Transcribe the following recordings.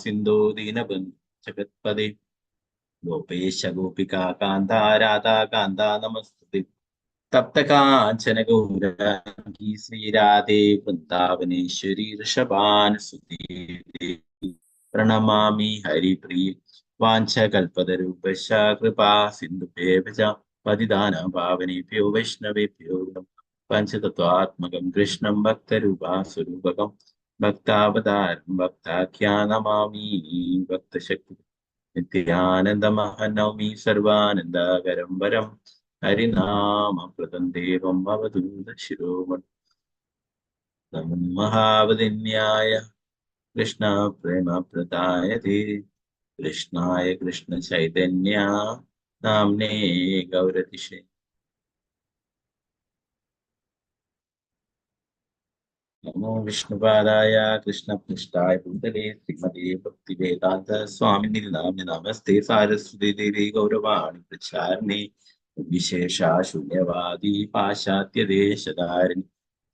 सिंधु दीनबंधु जगत्पदे गोपेश गोपिका कांता राधा कांता नमस्ते तप्त कांचन गौरांगी श्रीराधे वृंदावनेश्वरी ऋषभानुसुते प्रणमामि हरिप्रिय वाञ्छकल्पतरुभ्यश्च कृपा सिन्धुभ्येव च पतितानां पावनेभ्यो वैष्णवेभ्यो पञ्चतत्त्वात्मकं कृष्णं भक्तरूपास्वरूपकं भक्तावतारं भक्ताख्यानमामि भक्तशक्ति नित्यानन्दमहनौमि सर्वानन्दकरं वरं हरिनामप्रदं देवं अवधूतशिरोमणि नमो महावदिन्याय कृष्ण प्रेम प्रदायते कृष्णाय कृष्ण चैतन्य नाम्ने गौरतिशे नमो विष्णुपादाय कृष्णपृष्ठाय भूतले श्रीमते भक्तिवेदांत स्वामिनि नाम्नि नमस्ते सारस्वती देवी गौरवाणि प्रचारिणे विशेषा शून्यवादी पाश्चात्य देशधारिणि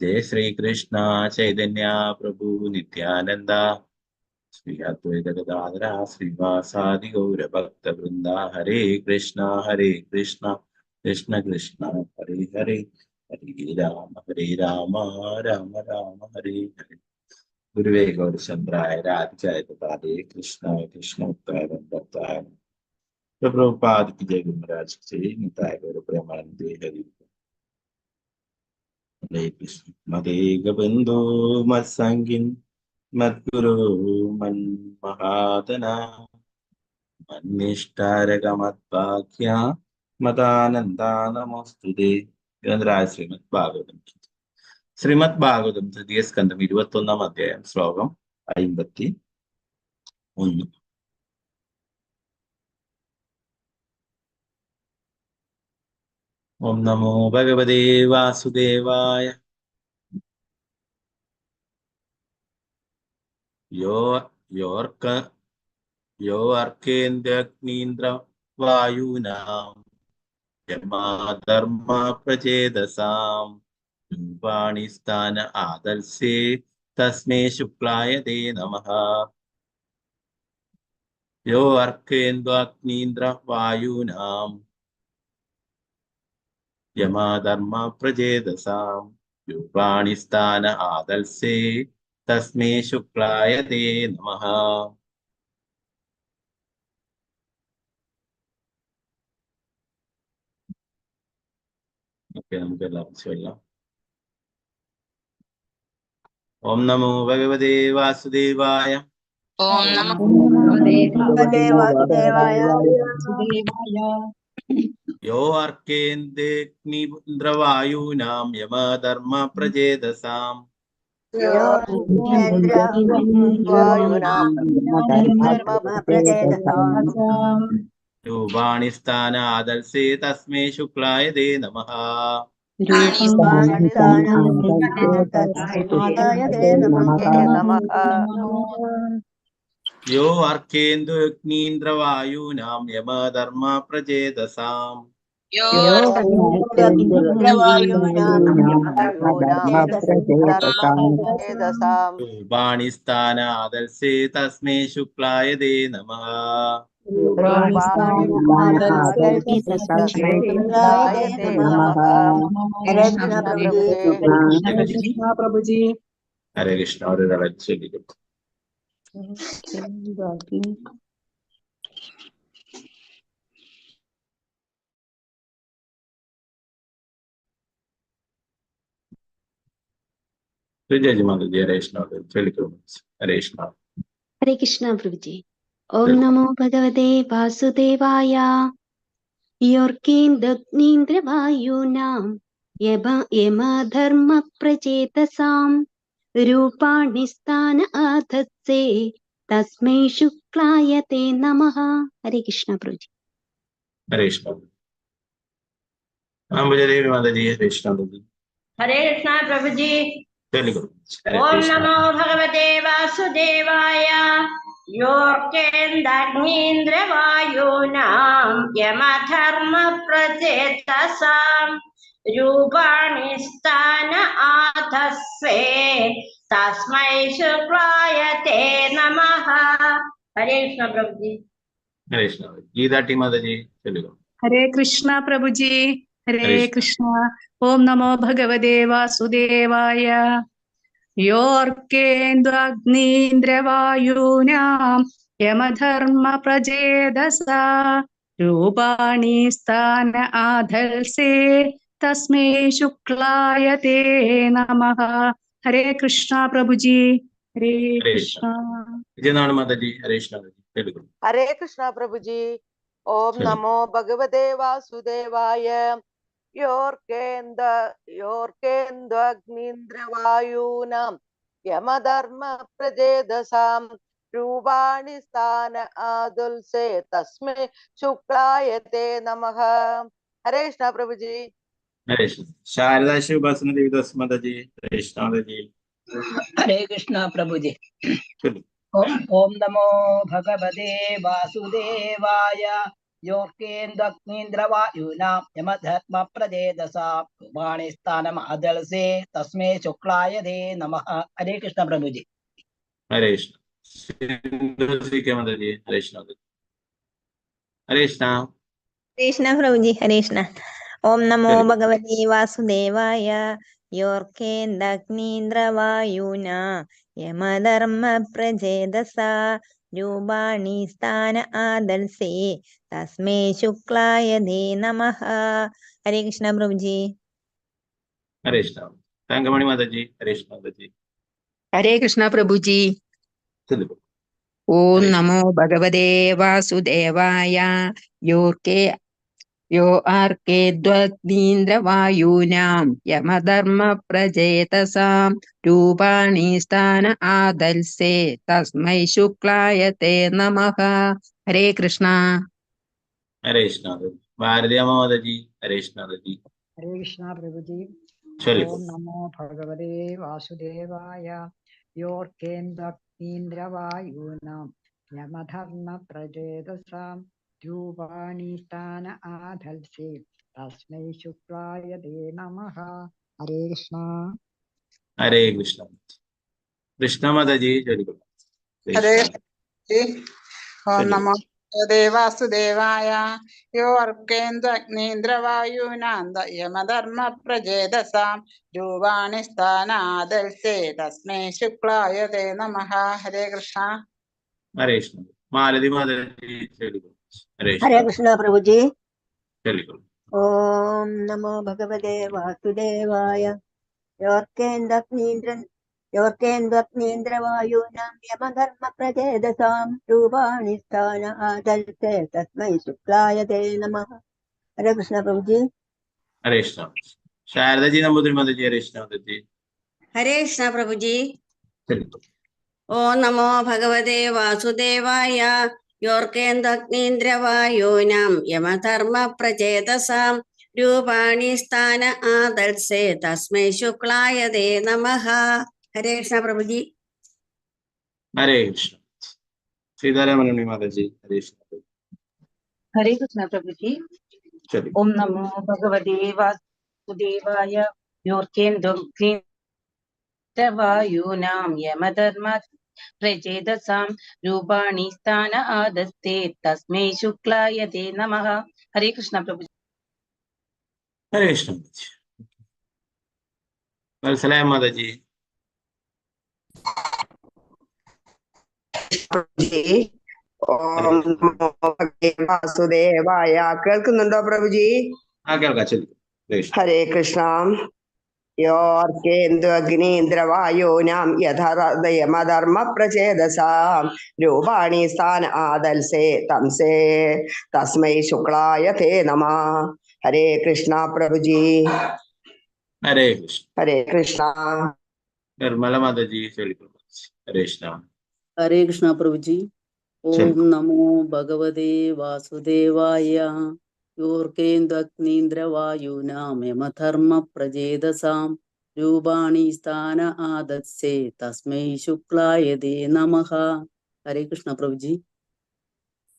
जय श्री कृष्ण चैतन्य प्रभु नित्यानंद श्री अद्वैत गदाधर श्रीवासादि गौर भक्त वृंदा हरे कृष्णा कृष्ण कृष्ण हरे हरे हरे राम राम राम हरे हरे गुरुवे गौरचंद्राय राधिकाय तदादे कृष्णाय कृष्ण उत्ताय भक्ताय प्रभुपाद की जय गुरु महाराज की जय निताय गौर प्रेमानंदे हरि हरे कृष्ण मदे गोविंदो मत्संगिन मद्गुरु मन्महातना मन्निष्ठारकमद्भाग्या मदानന്ദാനമോസ്തുതേ ഗ്രന്ഥരായ ശ്രീമദ് ഭാഗവതം തൃതീയ സ്കന്ധം 21-ാം അധ്യായം ശ്ലോകം 51. ഓം നമോ ഭഗവതേ വാസുദേവായ യോ അർക്കേന്ദ്രഗ്നീന്ദ്ര വായൂനാം യമാധർമ്മ പ്രചേതസാം രൂപാണി സ്ഥാന ആദർശേ തസ്മൈ ശുക്ലായ തേ നമഃ യോ അർക്കേന്ദ്രഗ്നീന്ദ്ര വായൂനാം യമാധർമ്മ പ്രചേതസാം രൂപാണി സ്ഥാന ആദർശേ തസ്മൈ ശുക്ലായ തേ നമഃ. ഓക്കെ, നമുക്ക് എല്ലാവർക്കും ചൊല്ലാം. ഓം നമോ ഭഗവതേ വാസുദേവായ ഓം നമോ ഭഗവതേ വാസുദേവായ യോ അർക്കേന്ദ്രവായൂനാം യമധർമ്മ പ്രചേതസാം രൂപാണി സ്ഥാന ആദർശേ തസ്മൈ ശുക്ലായ തേ നമഃ. യോ അർക്കേന്ദ്രവായൂനാം യമധർമ്മ പ്രചേതസാം രൂപാണി സ്ഥാന ആദർശേ തസ്മൈ ശുക്ലായ തേ നമഃ. ഹരേ കൃഷ്ണ. ഒരു ചൊല്ലിക്കും. हरे कृष्ण प्रभु जी. ओम नमो भगवते वासुदेवाय योर्केन्द्रग्नीन्द्रवायूनां यमधर्म प्रचेतसां रूपाणि स्थान आधत्से तस्मै शुक्लाय ते नमः. हरे कृष्ण प्रभु जी. हरे कृष्ण. मुझे देवी माता जी. हरे कृष्ण प्रभु जी. हरे कृष्ण प्रभु जी. ओम नमो भगवते वासुदेवाय योर्केन्द्रग्नीन्द्रवायूनां यमधर्म प्रचेतसां रूपाणि स्थान आधस्वे तस्मै शुक्लाय ते नमः. हरे कृष्ण प्रभु जी। हरे कृष्ण। गीता टी माता जी चलिए। हरे कृष्ण प्रभु जी। हरे हरे कृष्ण। ओम नमो भगवते वासुदेवाय। योऽर्केन्द्वाग्नीन्द्रवायूनां यमधर्म प्रजेदसा रूपाणि स्थान आधल्से तस्मै शुक्लाय ते नमः। हरे कृष्ण प्रभु जी। हरे हरे कृष्ण। विजयनारायण माता जी हरे कृष्ण चलिए। हरे कृष्ण प्रभु जी। ओम नमो भगवते वासुदेवाय। योऽर्केन्द्वाग्नीन्द्रवायूनां यमधर्म प्रजेदसां रूपाणि स्थान आदुल्से तस्मै शुक्लाय ते नमः। हरे कृष्ण प्रभु जी। हरे कृष्ण। शारदा शिव उपासना देवी दास माता जी हरे कृष्ण माता जी हरे कृष्ण प्रभु जी। चलिए। ओम नमो भगवते वासुदेवाय। योऽर्केन्द्वाग्नीन्द्रवायूनां यमधर्म प्रजेदसा रूपाणि स्थानमादल्से तस्मै शुक्लाय ते नमः। हरे कृष्ण प्रभु जी। हरे कृष्ण। सिंधु श्री के माता जी हरे कृष्ण माता जी हरे कृष्ण कृष्ण प्रभु जी। हरे कृष्ण। ओम नमो चलिए। भगवते वासुदेवाय। योऽर्केन्द्वाग्नीन्द्रवायुना यमधर्म प्रचेदसा रूपाणि स्थान आदर्शे तस्मै शुक्लाय ते नमः। हरे कृष्ण प्रभु जी। हरे कृष्ण। तंगमणि माता जी हरे कृष्ण माता जी हरे कृष्ण प्रभु जी। चलिए। ओम हरे नमो भगवते वासुदेवाय। योऽर्केन्द्वाग्नीन्द्रवायूनां यमधर्म प्रजेतसां रूपाणि स्थान आदल्से तस्मै शुक्लाय ते नमः। हरे कृष्ण। हरे कृष्ण भारतीय माता जी हरे कृष्ण माता जी हरे कृष्ण प्रभु जी। चलिए। ओम नमो भगवते वासुदेवाय। योऽर्केन्द्वाग्नीन्द्रवायूनां यमधर्म प्रचेदसां रूपाणि स्थान आधल्से तस्मै शुक्लाय ते नमः। हरे कृष्ण। हरे कृष्ण कृष्ण माता जी चलिए। हरे कृष्ण जी। ओम चलिए। नमो भगवते वासुदेवाय। योऽर्केन्द्वाग्नीन्द्रवायूनां यमधर्म प्रजेदसां रूपाणि स्थानादल्से तस्मै शुक्लाय ते नमः। हरे कृष्ण। हरे कृष्ण मालती माता जी चलिए। हरे हरे कृष्ण कृष्ण प्रभु जी। चलिए। ओम नमो भगवते वासुदेवाय। योऽर्केन्द्वाग्नीन्द्रवायूनां यमधर्म प्रचेदसां रूपाणि स्थान आदल्से तस्मै शुक्लाय ते नमः। हरे कृष्ण प्रभु जी। हरे कृष्ण शारदा जी नंबूदिरी माता जी हरे कृष्ण माता जी हरे कृष्ण प्रभु जी। चलिए। ओम नमो भगवते वासुदेवाय। योऽर्केन्द्वाग्नीन्द्रवायूनां यमधर्म प्रचेतसां रूपाणि स्थान आदल्से तस्मै शुक्लाय ते नमः। हरे कृष्ण प्रभु जी। हरे कृष्ण सीतारामन माता जी हरे कृष्ण। हरे कृष्ण प्रभु जी। चलिए। ओम नमो भगवते वासुदेवाय। योऽर्केन्द्वाग्नीन्द्रवायूनां यमधर्म प्रचेदसां रूपाणि स्थान आदस्ते तस्मै शुक्लाय ते नमः। हरे कृष्ण प्रभु जी। हरे कृष्ण सलाम माता जी ഓം നമോ ഭഗവതേ വാസുദേവായ. കേൾക്കുന്നുണ്ടോ പ്രഭുജി? കേൾക്കാം ചൊല്ലു. ഹരേ കൃഷ്ണ. യോർക്കേന്ദ്വാഗ്നീന്ദ്രവായൂനാം യമധർമ്മ പ്രചേദസാം രൂപാണി സ്ഥാന ആദൽസേ തംസേ തസ്മൈ ശുക്ലായ തേ നമഃ. ഹരേ കൃഷ്ണ പ്രഭുജി. ഹരേ കൃഷ്ണ. ഹരേ കൃഷ്ണ. നിർമ്മല മാതാജി ചൊല്ലു. ഹരേ കൃഷ്ണ. हरे कृष्णा प्रभु जी। ओम नमो भगवते वासुदेवाय। योऽर्केन्द्वाग्नीन्द्रवायूनां यमधर्म प्रचेदसां रूपाणि स्थान आदत्से तस्मै शुक्लाय ते नमः। हरे कृष्णा प्रभु जी।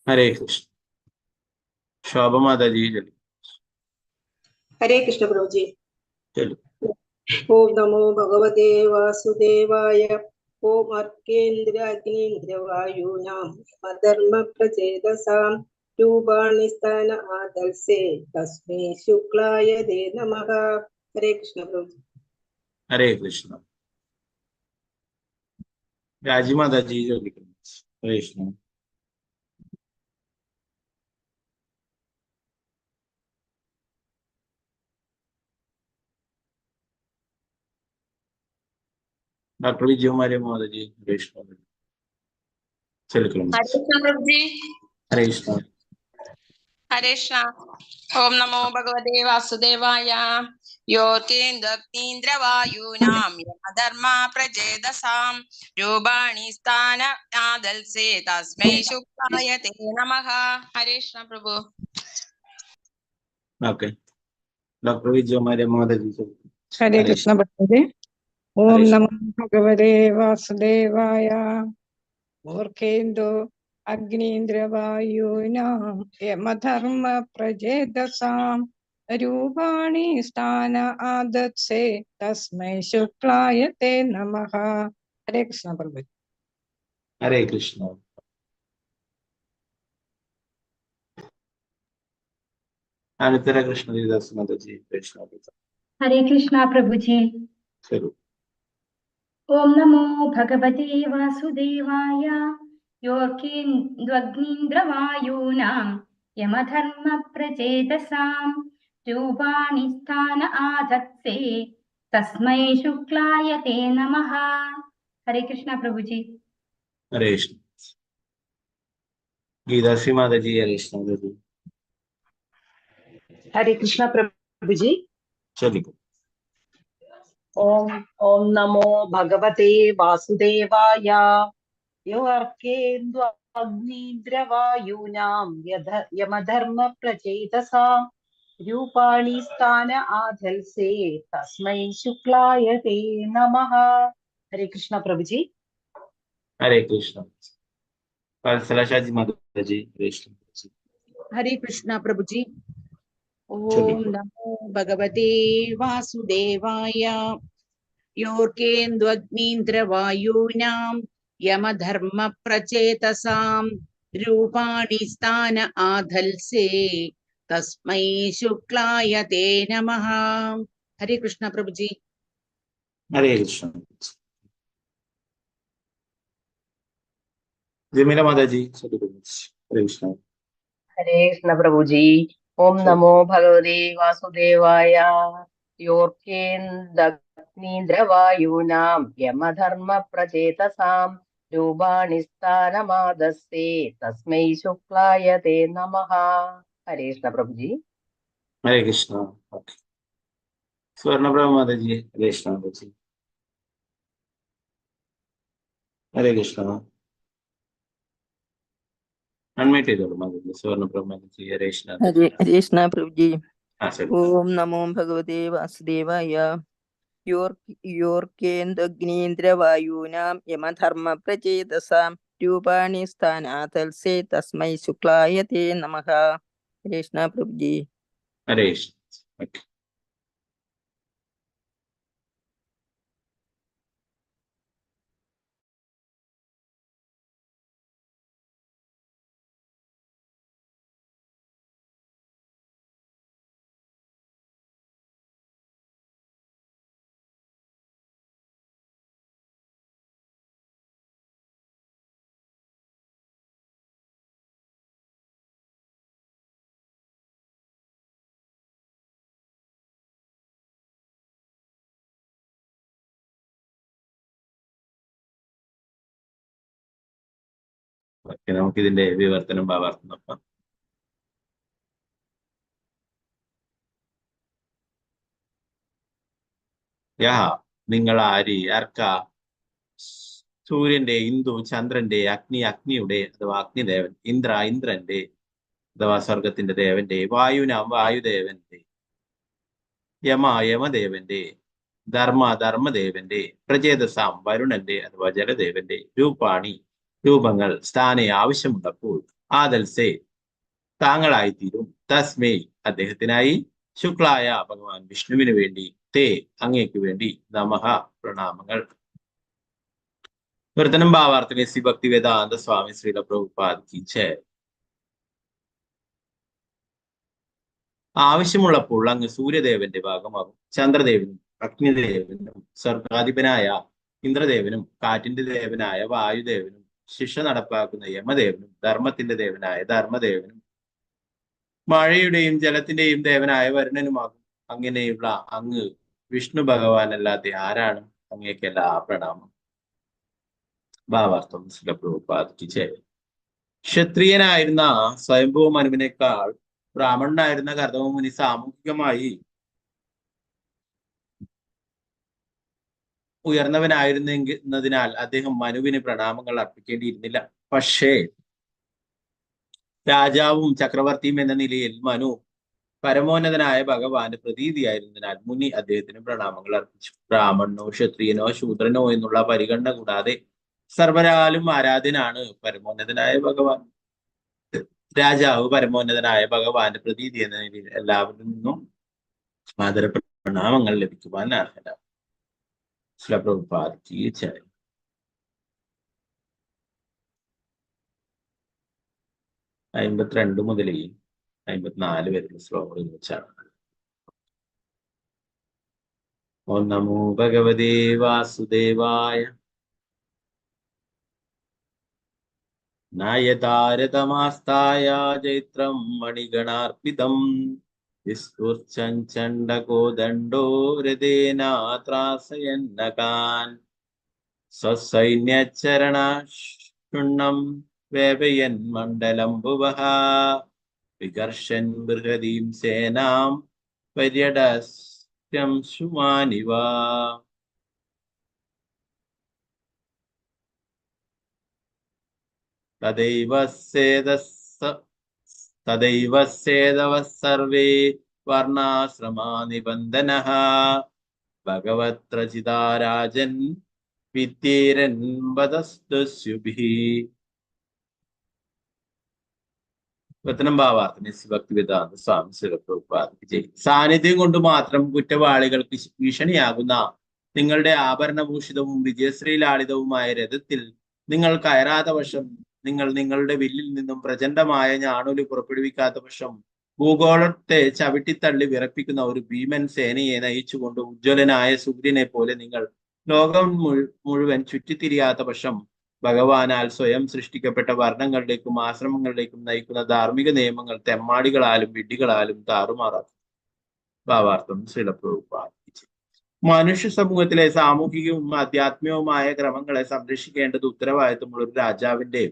हरे कृष्ण शोभा माताजी चलिए। हरे कृष्ण प्रभु जी। चलो। ओम नमो भगवते वासुदेवाय। ഓം അർക്കേന്ദ്രാഗ്നീന്ദ്രവായൂനാം അധർമ്മ പ്രചേതസാം രൂപാണി സ്ഥാന ആദൽസേ തസ്മൈ ശുക്ലായ തേ നമഃ. ഹരേ കൃഷ്ണ പ്രഭു. ഹരേ കൃഷ്ണ. രാജിമാതാജി ചോദിക്കുന്നു. ഹരേ കൃഷ്ണ. ഡോക്ടർ വിജയകുമാരി മാതാജി ഹരേ കൃഷ്ണ. ചെലുക്കണം. ഹരേ കൃഷ്ണ പ്രഭുജി. ഹരേ കൃഷ്ണ. ഹരേ കൃഷ്ണ. ഓം നമോ ഭഗവതേ വാസുദേവായ. യോർക്കേന്ദ്രവായൂനാം യമധർമ്മ പ്രചേതസാം രൂപാണി സ്ഥാന ആദൽസേ തസ്മൈ ശുക്ലായ തേ നമഃ. ഹരേ കൃഷ്ണ പ്രഭു. ഓക്കെ. ഡോക്ടർ വിജയകുമാരി മാതാജി ചോദിക്കുന്നു. ഹരേ കൃഷ്ണ ഭക്തരെ. ഓം നമോ ഭഗവതേ വാസുദേവായ. ഓർക്കേന്ദോ അഗ്നീന്ദ്രവായൂനാം യമധർമ്മ പ്രചേതസാം രൂപാണി സ്ഥാന ആദത്സേ തസ്മൈ ശുക്ലായ തേ നമഃ. ഹരേ കൃഷ്ണ പ്രഭു. ഹരേ കൃഷ്ണ. അനിതര കൃഷ്ണദാസ് മാതാജി കൃഷ്ണ. ഹരേ കൃഷ്ണ പ്രഭുജി. ശരി. ഓം നമോ ഭഗവതേ വാസുദേവായ. യോർക്കേന്ദ്വഗ്നീന്ദ്രവായൂനാം യമധർമ്മ പ്രചേതസാം രൂപാണി സ്ഥാന ആദത്സേ തസ്മൈ ശുക്ലായ തേ നമഃ. ഹരേ കൃഷ്ണ പ്രഭുജി. ഹരേ കൃഷ്ണ. ഗീതാശ്രീ മാതാജി ഹരേ കൃഷ്ണ മാതാജി. ഹരേ കൃഷ്ണ പ്രഭുജി. ചോദിക്കും. ഓം നമോ ഭഗവതേ വാസുദേവായ. യോർക്കേന്ദ്വഗ്നീന്ദ്രവായൂനാം യമധർമ്മ പ്രചേതസാം രൂപാണി സ്ഥാന ആദൽസേ തസ്മൈ ശുക്ലായ തേ നമഃ. ഹരേ കൃഷ്ണ പ്രഭുജി. ഹരേ കൃഷ്ണ. വത്സലശാജി മാതാജി ഹരേ കൃഷ്ണ. ഹരേ കൃഷ്ണ പ്രഭുജി. ഓം നമോ ഭഗവതേ വാസുദേവായ. യോർക്കേന്ദ്വഗ്നീന്ദ്രവായൂനാം യമധർമ്മ പ്രചേതസാം രൂപാണി സ്ഥാന ആദൽസേ തസ്മൈ ശുക്ലായ തേ നമഃ. ഹരേ കൃഷ്ണ പ്രഭുജി. ഹരേ കൃഷ്ണ. ജമീല മാതാജി ചോദിക്കുന്നു. ഹരേ കൃഷ്ണ. ഹരേ കൃഷ്ണ പ്രഭുജി. ഓം നമോ ഭഗവതേ വാസുദേവായ. യോർക്കേന്ദ്രവായൂനാം യമധർമ്മ പ്രചേതസാം രൂപാണി സ്ഥാനമാദസ്സേ തസ്മൈ ശുക്ലായ തേ നമഃ. ഹരേ കൃഷ്ണ പ്രഭുജി. ഹരേ കൃഷ്ണ. സ്വർണപ്രഭ മാതാജി ഹരേ കൃഷ്ണ മാതാജി. ഹരേ കൃഷ്ണ. അൺമ്യൂട്ട് ചെയ്തോളൂ മാതാജി. സ്വർണപ്രഭ മാതാജി ഹരേ കൃഷ്ണ. ഹരേ കൃഷ്ണ പ്രഭുജി. ശരി. ഓം നമോ ഭഗവതേ വാസുദേവായ. യോർക്കേന്ദ്രഗ്നീന്ദ്രവായൂനാം യമധർമ്മ പ്രചേതസാം രൂപാണി സ്ഥാനാതൽസേ തസ്മൈ ശുക്ലായ തേ നമഃ. ഹരേ കൃഷ്ണ പ്രഭുജി. ഹരേ കൃഷ്ണ. ഓക്കെ. ഓക്കെ, നമുക്കിതിന്റെ വിവർത്തനം ഭാവാർത്ഥം നോക്കാം. യഹ നിങ്ങൾ ആർക്ക സൂര്യന്റെ, ഇന്ദു ചന്ദ്രന്റെ, അഗ്നി അഗ്നിയുടെ അഥവാ അഗ്നിദേവൻ, ഇന്ദ്രന്റെ അഥവാ സ്വർഗത്തിന്റെ ദേവന്റെ, വായുനാം വായുദേവന്റെ, യമദേവന്റെ, ധർമ്മദേവന്റെ, പ്രചേതസാം വരുണന്റെ അഥവാ ജലദേവന്റെ, രൂപാണി രൂപങ്ങൾ, സ്ഥാനെ ആവശ്യമുള്ളപ്പോൾ, ആദൽസേ താങ്കളായിത്തീരും, തസ്മേ അദ്ദേഹത്തിനായി, ശുക്ലായ ഭഗവാൻ വിഷ്ണുവിന് വേണ്ടി, തേ അങ്ങേക്ക് വേണ്ടി, നമഃ പ്രണാമങ്ങൾ. വിവർത്തനം ഭാവാർത്ഥം ശ്രീ ഭക്തിവേദാന്ത സ്വാമി ശ്രീല പ്രഭുപാദ് കി ജയ്. ആവശ്യമുള്ളപ്പോൾ അങ്ങ് സൂര്യദേവന്റെ ഭാഗമാകും. ചന്ദ്രദേവനും അഗ്നിദേവനും സ്വർഗാധിപനായ ഇന്ദ്രദേവനും കാറ്റിന്റെ ദേവനായ വായുദേവനും ശിക്ഷ നടപ്പാക്കുന്ന യമദേവനും ധർമ്മത്തിന്റെ ദേവനായ ധർമ്മദേവനും മഴയുടെയും ജലത്തിന്റെയും ദേവനായ വരുണനുമാകും. അങ്ങനെയുള്ള അങ്ങ് വിഷ്ണു ഭഗവാൻ അല്ലാതെ ആരാണ്? അങ്ങേക്കല്ല പ്രണാമം. ഭാവാർത്ഥം ശ്രീല പ്രഭുപാദ് കി ജയ്. ക്ഷത്രിയനായിരുന്ന സ്വയംഭൂ മനുവിനേക്കാൾ ബ്രാഹ്മണനായിരുന്ന കർദമമുനി സാമൂഹികമായി ഉയർന്നവനായിരുന്നതിനാൽ അദ്ദേഹം മനുവിന് പ്രണാമങ്ങൾ അർപ്പിക്കേണ്ടിയിരുന്നില്ല. പക്ഷേ രാജാവും ചക്രവർത്തിയും എന്ന നിലയിൽ മനു പരമോന്നതനായ ഭഗവാന് പ്രതീതിയായിരുന്നതിനാൽ മുനി അദ്ദേഹത്തിന് പ്രണാമങ്ങൾ അർപ്പിച്ചു. ബ്രാഹ്മണനോ ക്ഷത്രിയനോ ശൂദ്രനോ എന്നുള്ള പരിഗണന കൂടാതെ സർവരാലും ആരാധ്യനാണ് പരമോന്നതനായ ഭഗവാൻ. രാജാവ് പരമോന്നതനായ ഭഗവാന്റെ പ്രതീതി എന്ന നിലയിൽ എല്ലാവരിൽ നിന്നും ആദര പ്രണാമങ്ങൾ ലഭിക്കുവാൻ അർഹനാണ്. ശ്രീല പ്രഭുപാദ് കി ജയ്. 52 മുതൽ 54 വരെയുള്ള ശ്ലോകങ്ങൾ വെച്ചാണ്. ഓം നമോ ഭഗവതേ വാസുദേവായ. നായതാരതമാസ്തായ ചൈത്രം മണിഗണാർപ്പിതം വിസ്ഫുർച്ഛണ്ഡകോദണ്ഡോ രഥേനാത്രാസയന്നകാൻ സ്വസൈന്യചരണാശുണ്ണം വേപയൻ മണ്ഡലം ഭുവഃ വികർഷൻ ബൃഹദീം സേനാം പര്യടസ്യം ശുമാനിവ. തദൈവ സേതവഃ സർവേ വർണ്ണാശ്രമാ നിബന്ധനഃ ഭഗവത്രചിതാ രാജൻ വിദ്യേരൻ വദസ്തുസ്യുഭിഃ. വചനം ഭാവാർത്ഥം ഭക്തിവേദാന്ത സ്വാമി ശ്രീല പ്രഭുപാദ് കി ജയ്. സാന്നിധ്യം കൊണ്ട് മാത്രം കുറ്റവാളികൾക്ക് ഭീഷണിയാകുന്ന നിങ്ങളുടെ ആഭരണഭൂഷിതവും വിജയശ്രീലാളിതവുമായ രഥത്തിൽ നിങ്ങൾ കയറാത്ത പക്ഷം, നിങ്ങൾ നിങ്ങളുടെ വില്ലിൽ നിന്നും പ്രചണ്ഡമായ ഞാണൊലി പുറപ്പെടുവിക്കാത്ത പക്ഷം, ഭൂഗോളത്തെ ചവിട്ടിത്തള്ളി വിറപ്പിക്കുന്ന ഒരു ഭീമൻ സേനയെ നയിച്ചുകൊണ്ട് ഉജ്ജ്വലനായ സൂര്യനെ പോലെ നിങ്ങൾ ലോകം മുഴുവൻ ചുറ്റിത്തിരിയാത്ത പക്ഷം, ഭഗവാനാൽ സ്വയം സൃഷ്ടിക്കപ്പെട്ട വർണ്ണങ്ങളിലേക്കും ആശ്രമങ്ങളിലേക്കും നയിക്കുന്ന ധാർമ്മിക നിയമങ്ങൾ തെമ്മാടികളാലും വിഡ്ഢികളാലും താറുമാറാക്കും. ഭാവാർത്ഥം ശ്രീല പ്രഭുപാദ് കി ജയ്. മനുഷ്യ സമൂഹത്തിലെ സാമൂഹികവും ആധ്യാത്മികവുമായ ക്രമങ്ങളെ സംരക്ഷിക്കേണ്ടത് ഉത്തരവാദിത്വമുള്ള ഒരു രാജാവിന്റെ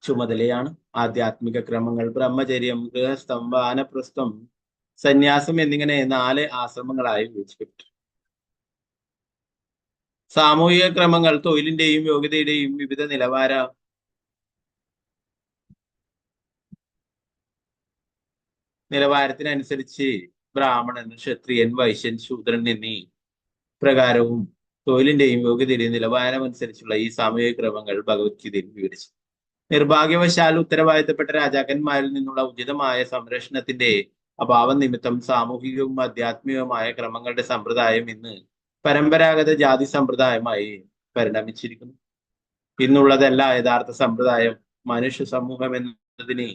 ചുമതലയാണ്. ആധ്യാത്മിക ക്രമങ്ങൾ ബ്രഹ്മചര്യം, ഗൃഹസ്ഥം, വാനപ്രസ്ഥം, സന്യാസം എന്നിങ്ങനെ 4 ആശ്രമങ്ങളായി വിഭജിക്കപ്പെട്ടു. സാമൂഹിക ക്രമങ്ങൾ തൊഴിലിന്റെയും യോഗ്യതയുടെയും വിവിധ നിലവാരത്തിനനുസരിച്ച് ബ്രാഹ്മണൻ, ക്ഷത്രിയൻ, വൈശ്യൻ, ശൂദ്രൻ എന്നീ പ്രകാരവും തൊഴിലിന്റെയും യോഗ്യതയുടെയും നിലവാരമനുസരിച്ചുള്ള ഈ സാമൂഹിക ക്രമങ്ങൾ ഭഗവത്ഗീതയിൽ വിവരിച്ചു. നിർഭാഗ്യവശാൽ ഉത്തരവാദിത്തപ്പെട്ട രാജാക്കന്മാരിൽ നിന്നുള്ള ഉചിതമായ സംരക്ഷണത്തിന്റെ അഭാവം നിമിത്തം സാമൂഹികവും ആധ്യാത്മികവുമായ ക്രമങ്ങളുടെ സമ്പ്രദായം ഇന്ന് പരമ്പരാഗത ജാതി സമ്പ്രദായമായി പരിണമിച്ചിരിക്കുന്നു. ഇന്നുള്ളതല്ല യഥാർത്ഥ സമ്പ്രദായം. മനുഷ്യ സമൂഹം എന്നതിന്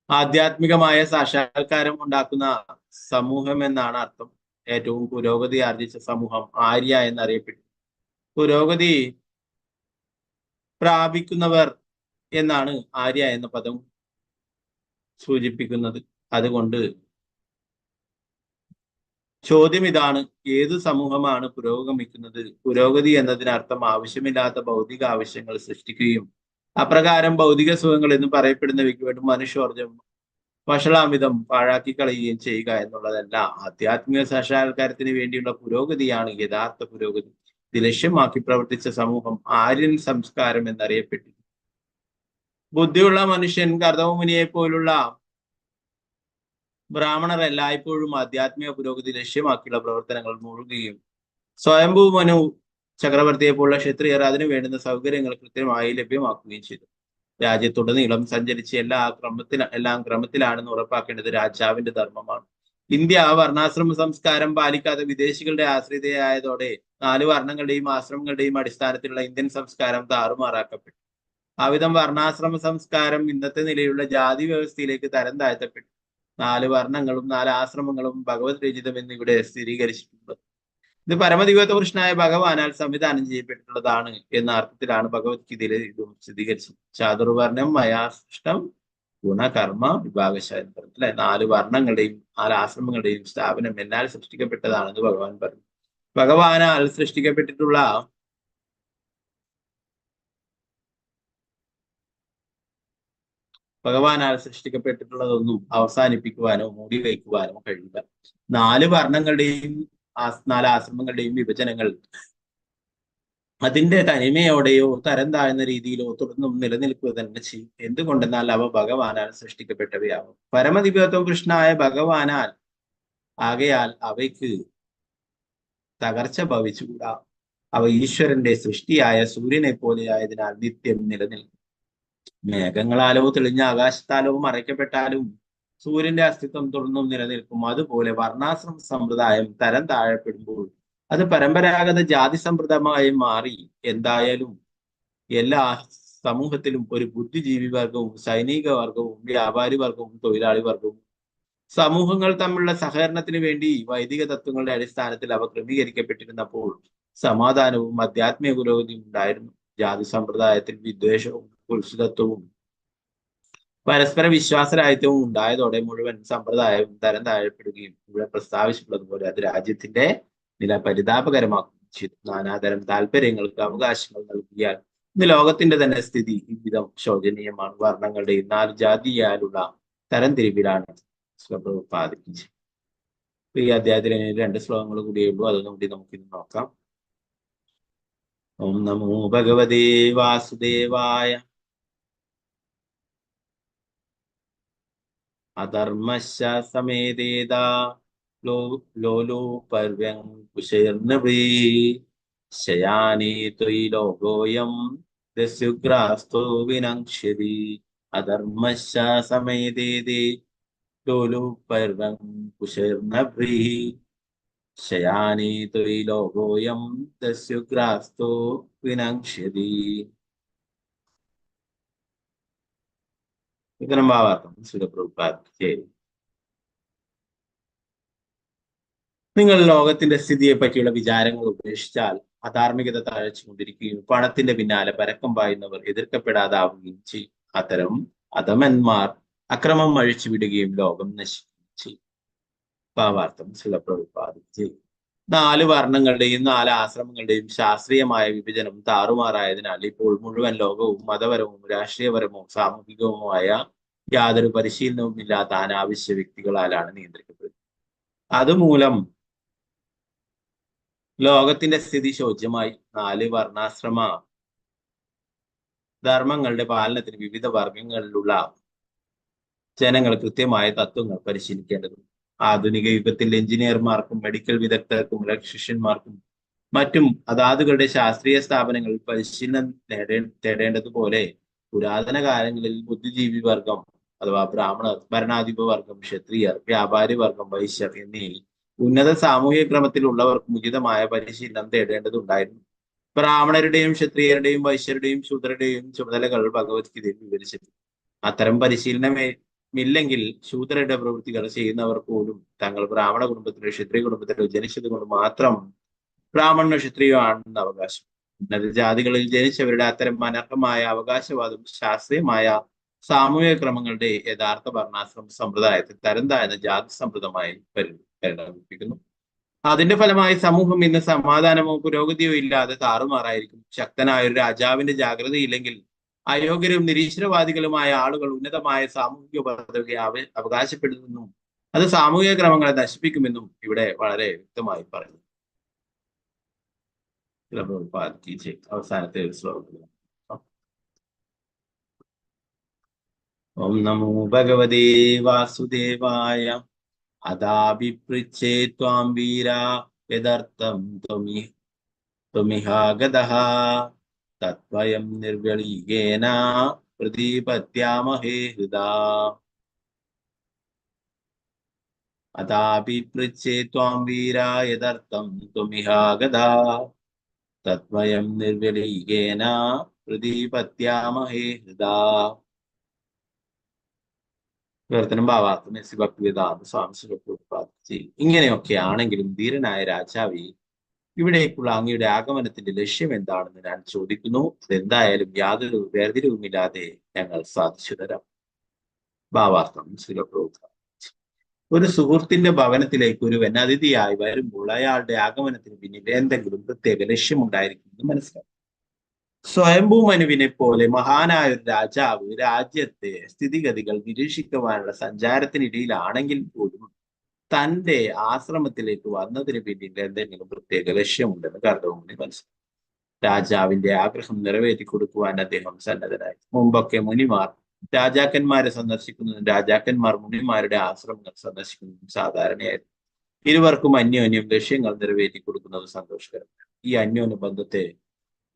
ആധ്യാത്മികമായ സാക്ഷാത്കാരം ഉണ്ടാക്കുന്ന സമൂഹം എന്നാണ് അർത്ഥം. ഏറ്റവും പുരോഗതി ആർജിച്ച സമൂഹം ആര്യ എന്നറിയപ്പെട്ടു. പുരോഗതി പ്രാപിക്കുന്നവർ എന്നാണ് ആര്യ എന്ന പദം സൂചിപ്പിക്കുന്നത്. അതുകൊണ്ട് ചോദ്യം ഇതാണ്: ഏതു സമൂഹമാണ് പുരോഗമിക്കുന്നത്? പുരോഗതി എന്നതിനർത്ഥം ആവശ്യമില്ലാത്ത ഭൗതിക ആവശ്യങ്ങൾ സൃഷ്ടിക്കുകയും അപ്രകാരം ഭൗതിക സുഖങ്ങൾ എന്ന് പറയപ്പെടുന്നവയ്ക്ക് വേണ്ടി മനുഷ്യോർജം വഷളാമിതം പാഴാക്കി കളയുകയും ചെയ്യുക എന്നുള്ളതല്ല. ആധ്യാത്മിക സാക്ഷാത്കാരത്തിന് വേണ്ടിയുള്ള പുരോഗതിയാണ് യഥാർത്ഥ പുരോഗതി. ഇത് ലക്ഷ്യമാക്കി പ്രവർത്തിച്ച സമൂഹം ആര്യൻ സംസ്കാരം എന്നറിയപ്പെട്ടു. ബുദ്ധിയുള്ള മനുഷ്യൻ കർദമമുനിയെ പോലുള്ള ബ്രാഹ്മണർ എല്ലായ്പ്പോഴും ആധ്യാത്മിക പുരോഗതി ലക്ഷ്യമാക്കിയുള്ള പ്രവർത്തനങ്ങൾ മുഴുകുകയും സ്വയംഭൂ മനു ചക്രവർത്തിയെ പോലുള്ള ക്ഷത്രിയർ അതിനു വേണ്ടുന്ന സൗകര്യങ്ങൾ കൃത്യമായി ലഭ്യമാക്കുകയും ചെയ്തു. രാജ്യത്തുടനീളം സഞ്ചരിച്ച് എല്ലാം ക്രമത്തിലാണെന്ന് ഉറപ്പാക്കേണ്ടത് രാജാവിന്റെ ധർമ്മമാണ്. ഇന്ത്യ വർണ്ണാശ്രമ സംസ്കാരം പാലിക്കാതെ വിദേശികളുടെ ആശ്രിതയായതോടെ 4 വർണ്ണങ്ങളുടെയും ആശ്രമങ്ങളുടെയും അടിസ്ഥാനത്തിലുള്ള ഇന്ത്യൻ സംസ്കാരം താറുമാറാക്കപ്പെട്ടു. അവിധം വർണ്ണാശ്രമ സംസ്കാരം ഇന്നത്തെ നിലയിലുള്ള ജാതി വ്യവസ്ഥയിലേക്ക് തരം താഴ്ത്തപ്പെട്ടു. 4 വർണ്ണങ്ങളും 4 ആശ്രമങ്ങളും ഭഗവത് രചിതം എന്നിവിടെ സ്ഥിരീകരിച്ചിട്ടുണ്ട്. ഇത് പരമദിവ്യത്വ പുരുഷനായ ഭഗവാനാൽ സംവിധാനം ചെയ്യപ്പെട്ടിട്ടുള്ളതാണ് എന്ന അർത്ഥത്തിലാണ് ഭഗവത്ഗീതയിൽ ഇതും സ്ഥിരീകരിച്ചത്. ചാതുർവർണ്ണം മയാ സൃഷ്ടം ഗുണകർമ്മ വിഭാഗശാലി. അല്ലെ, 4 വർണ്ണങ്ങളുടെയും 4 ആശ്രമങ്ങളുടെയും സ്ഥാപനം എന്നാൽ സൃഷ്ടിക്കപ്പെട്ടതാണെന്ന് ഭഗവാൻ പറഞ്ഞു. ഭഗവാനാൽ സൃഷ്ടിക്കപ്പെട്ടിട്ടുള്ള സൃഷ്ടിക്കപ്പെട്ടിട്ടുള്ളതൊന്നും അവസാനിപ്പിക്കുവാനോ മൂടി വയ്ക്കുവാനോ കഴിയില്ല. 4 വർണ്ണങ്ങളുടെയും 4 ആശ്രമങ്ങളുടെയും വിഭജനങ്ങൾ അതിന്റെ തനിമയോടെയോ തരം താഴ്ന്ന രീതിയിലോ തുടർന്നും നിലനിൽക്കുക തന്നെ ചെയ്യും. എന്തുകൊണ്ടെന്നാൽ അവ ഭഗവാനാൽ സൃഷ്ടിക്കപ്പെട്ടവയാവും. പരമദിവ്യത്വം കൃഷ്ണനായ ഭഗവാനാൽ ആകയാൽ അവയ്ക്ക് തകർച്ച ഭവിച്ചുകൂടാ. അവ ഈശ്വരന്റെ സൃഷ്ടിയായ സൂര്യനെ പോലെയായതിനാൽ നിത്യം നിലനിൽക്കും. മേഘങ്ങളാലോ തെളിഞ്ഞ ആകാശത്താലോ മറയ്ക്കപ്പെട്ടാലും സൂര്യന്റെ അസ്തിത്വം തുടർന്നും നിലനിൽക്കും. അതുപോലെ വർണ്ണാശ്രമ സമ്പ്രദായം തരം താഴെപ്പെടുമ്പോൾ അത് പരമ്പരാഗത ജാതി സമ്പ്രദായമായി മാറി. എന്തായാലും എല്ലാ സമൂഹത്തിലും ഒരു ബുദ്ധിജീവി വർഗവും സൈനിക വർഗവും വ്യാപാരി വർഗവും തൊഴിലാളി വർഗവും സമൂഹങ്ങൾ തമ്മിലുള്ള സഹകരണത്തിന് വേണ്ടി വൈദിക തത്വങ്ങളുടെ അടിസ്ഥാനത്തിൽ അവ ക്രമീകരിക്കപ്പെട്ടിരുന്നപ്പോൾ സമാധാനവും ആധ്യാത്മിക പുരോഗതിയും ഉണ്ടായിരുന്നു. ജാതി സമ്പ്രദായത്തിൽ വിദ്വേഷവും കുൽസിതത്വവും പരസ്പര വിശ്വാസരാഹിത്യവും ഉണ്ടായതോടെ മുഴുവൻ സമ്പ്രദായവും തരം താഴെപ്പെടുകയും ഇവിടെ പ്രസ്താവിച്ചിട്ടുള്ളതുപോലെ അത് രാജ്യത്തിന്റെ നില പരിതാപകരമാക്കുകയും ചെയ്തു. നാനാതരം താല്പര്യങ്ങൾക്ക് അവകാശങ്ങൾ നൽകിയാൽ ഇന്ന് ലോകത്തിന്റെ തന്നെ സ്ഥിതി ഇവിധം ശോചനീയമാണ്. വർണ്ണങ്ങളുടെയും 4 ജാതിയാലുള്ള തരംതിരിവിലാണ് പ്രതിപാദിക്കുന്നത്. ഈ അധ്യായത്തിൽ 2 ശ്ലോകങ്ങൾ കൂടിയേ ഉള്ളൂ. അതൊന്നും കൂടി നമുക്കിന്ന് നോക്കാം. ഓം നമോ ഭഗവതേ വാസുദേവായ. അധർമ്മശ്ച സമേതേതാ ലോലോ പർവ്യം കുശൈർനവ്രീ ശയാനേ ത്വയി ലോകോയം ദസ്യുഗ്രാസ്തോ വിനക്ഷ്യതി. അധർമ്മശ്ച സമേതേതേ ലോലോ പർവ്യം കുശൈർനവ്രീ ശയാനേ ത്വയി ലോകോയം ദസ്യുഗ്രാസ്തോ വിനക്ഷ്യതി. ഇത്തരം ഭാവാർത്ഥം സുരപ്രഭുപാദ്. നിങ്ങൾ ലോകത്തിന്റെ സ്ഥിതിയെ പറ്റിയുള്ള വിചാരങ്ങൾ ഉപേക്ഷിച്ചാൽ അധാർമികത തഴച്ചുകൊണ്ടിരിക്കുകയും പണത്തിന്റെ പിന്നാലെ പരക്കം പായുന്നവർ എതിർക്കപ്പെടാതാവുകയും ചെയ്യും. അത്തരം അധമന്മാർ അക്രമം അഴിച്ചുവിടുകയും ലോകം നശിക്കുകയും ചെയ്യും. ഭാവാർത്ഥം സുരപ്രഭുപാദ്. 4 വർണ്ണങ്ങളുടെയും 4 ആശ്രമങ്ങളുടെയും ശാസ്ത്രീയമായ വിഭജനം താറുമാറായതിനാൽ ഇപ്പോൾ മുഴുവൻ ലോകവും മതപരവും രാഷ്ട്രീയപരമോ സാമൂഹികവുമായ യാതൊരു പരിശീലനവും ഇല്ലാത്ത അനാവശ്യ വ്യക്തികളാലാണ് നിയന്ത്രിക്കപ്പെടുന്നത്. അതുമൂലം ലോകത്തിന്റെ സ്ഥിതി ശോച്യമായി. 4 വർണ്ണാശ്രമ ധർമ്മങ്ങളുടെ പാലനത്തിന് വിവിധ വർഗങ്ങളിലുള്ള ജനങ്ങൾ കൃത്യമായ തത്വങ്ങൾ പരിശീലിക്കേണ്ടതുണ്ട്. ആധുനിക യുഗത്തിൽ എഞ്ചിനീയർമാർക്കും മെഡിക്കൽ വിദഗ്ധർക്കും ഇലക്ട്രീഷ്യന്മാർക്കും മറ്റും അതാതുകളുടെ ശാസ്ത്രീയ സ്ഥാപനങ്ങളിൽ പരിശീലനം തേടേണ്ടതുപോലെ പുരാതന കാലങ്ങളിൽ ബുദ്ധിജീവി വർഗം അഥവാ ബ്രാഹ്മണർ, ഭരണാധിപ വർഗം, ക്ഷത്രിയർ, വ്യാപാരി വർഗം, വൈശ്യർ എന്നീ ഉന്നത സാമൂഹിക ക്രമത്തിലുള്ളവർക്ക് ഉചിതമായ പരിശീലനം തേടേണ്ടതുണ്ടായിരുന്നു. ബ്രാഹ്മണരുടെയും ക്ഷത്രിയരുടെയും വൈശ്യരുടെയും ശൂദ്രരുടെയും ചുമതലകൾ ഭഗവത്ഗീതയിൽ വിവരിച്ചിട്ടുണ്ട്. അത്തരം പരിശീലനമില്ലെങ്കിൽ ശൂദ്രരുടെ പ്രവൃത്തികൾ ചെയ്യുന്നവർ പോലും തങ്ങൾ ബ്രാഹ്മണ കുടുംബത്തിലോ ക്ഷത്രിയ കുടുംബത്തിലോ ജനിച്ചത് കൊണ്ട് മാത്രം ബ്രാഹ്മണനോ ക്ഷത്രിയോ ആണെന്ന് അവകാശം. ഉന്നത ജാതികളിൽ ജനിച്ചവരുടെ അത്തരം അനർഹമായ അവകാശവാദം ശാസ്ത്രീയമായ സാമൂഹിക ക്രമങ്ങളുടെ യഥാർത്ഥ വർണ്ണാശ്രമ സമ്പ്രദായത്തിൽ തരം താഴ്ന്ന ജാതി സമ്പ്രദമായി പരിണമിപ്പിക്കുന്നു. അതിന്റെ ഫലമായി സമൂഹം ഇന്ന് സമാധാനമോ പുരോഗതിയോ ഇല്ലാതെ താറുമാറായിരിക്കും. ശക്തനായ ഒരു രാജാവിന്റെ ജാഗ്രതയില്ലെങ്കിൽ അയോഗ്യരും നിരീശ്വരവാദികളുമായ ആളുകൾ ഉന്നതമായ സാമൂഹിക പദവി അവകാശപ്പെടുമെന്നും അത് സാമൂഹിക ക്രമങ്ങളെ നശിപ്പിക്കുമെന്നും ഇവിടെ വളരെ വ്യക്തമായി പറഞ്ഞു. അവസാനത്തെ ശ്ലോകത്തിൽ ഓം നമോ ഭഗവതേ വാസുദേവായ. അദാഭിപൃച്ഛേ ത്വാം വീര യദർത്ഥം ത്വമിഹാഗതഃ തദ്വയം നിർവ്യളീകേന പ്രതിപദ്യാമഹേ ഹൃദാ. അതാപി ത്വാം വീര യദർത്ഥം ത്വമിഹാഗതാ തദ്വയം നിർവ്യലീകേന പ്രതിപത്യാമഹേ ഹൃദാ. വിവർത്തനം ഭാവാർത്ഥം എസ് ഭക്തിവേദാന്ത സ്വാമി പ്രഭുപാദി. ഇങ്ങനെയൊക്കെ ആണെങ്കിലും ധീരനായ രാജാവേ, ഇവിടേക്കുള്ള അങ്ങയുടെ ആഗമനത്തിന്റെ ലക്ഷ്യം എന്താണെന്ന് ഞാൻ ചോദിക്കുന്നു. അതെന്തായാലും യാതൊരു വേർതിരിവുമില്ലാതെ ഞങ്ങൾ സാധിച്ചു തരാം. ഭാവാർത്ഥം ശിലപ്രഭുപാദി. ഒരു സുഹൃത്തിന്റെ ഭവനത്തിലേക്ക് ഒരുവൻ അതിഥിയായി വരുമ്പോൾ അയാളുടെ ആഗമനത്തിന് പിന്നിൽ എന്തെങ്കിലും പ്രത്യേക ലക്ഷ്യമുണ്ടായിരിക്കുമെന്ന് മനസ്സിലാക്കും. സ്വയംഭൂ മനുവിനെ പോലെ മഹാനായ ഒരു രാജാവ് രാജ്യത്തെ സ്ഥിതിഗതികൾ നിരീക്ഷിക്കുവാനുള്ള സഞ്ചാരത്തിനിടയിലാണെങ്കിൽ പോലും തന്റെ ആശ്രമത്തിലേക്ക് വന്നതിന് പിന്നിൽ എന്തെങ്കിലും പ്രത്യേക ലക്ഷ്യമുണ്ടെന്ന് കർദമുനി മനസ്സിലാക്കി. രാജാവിന്റെ ആഗ്രഹം നിറവേറ്റി കൊടുക്കുവാൻ അദ്ദേഹം സന്നദ്ധനായി. മുമ്പൊക്കെ മുനിമാർ രാജാക്കന്മാരെ സന്ദർശിക്കുന്നതും രാജാക്കന്മാർ മുനിമാരുടെ ആശ്രമങ്ങൾ സന്ദർശിക്കുന്നതും സാധാരണയായിരുന്നു. ഇരുവർക്കും അന്യോന്യം ലക്ഷ്യങ്ങൾ നിറവേറ്റി കൊടുക്കുന്നത് സന്തോഷകരമാണ്. ഈ അന്യോന്യ ബന്ധത്തെ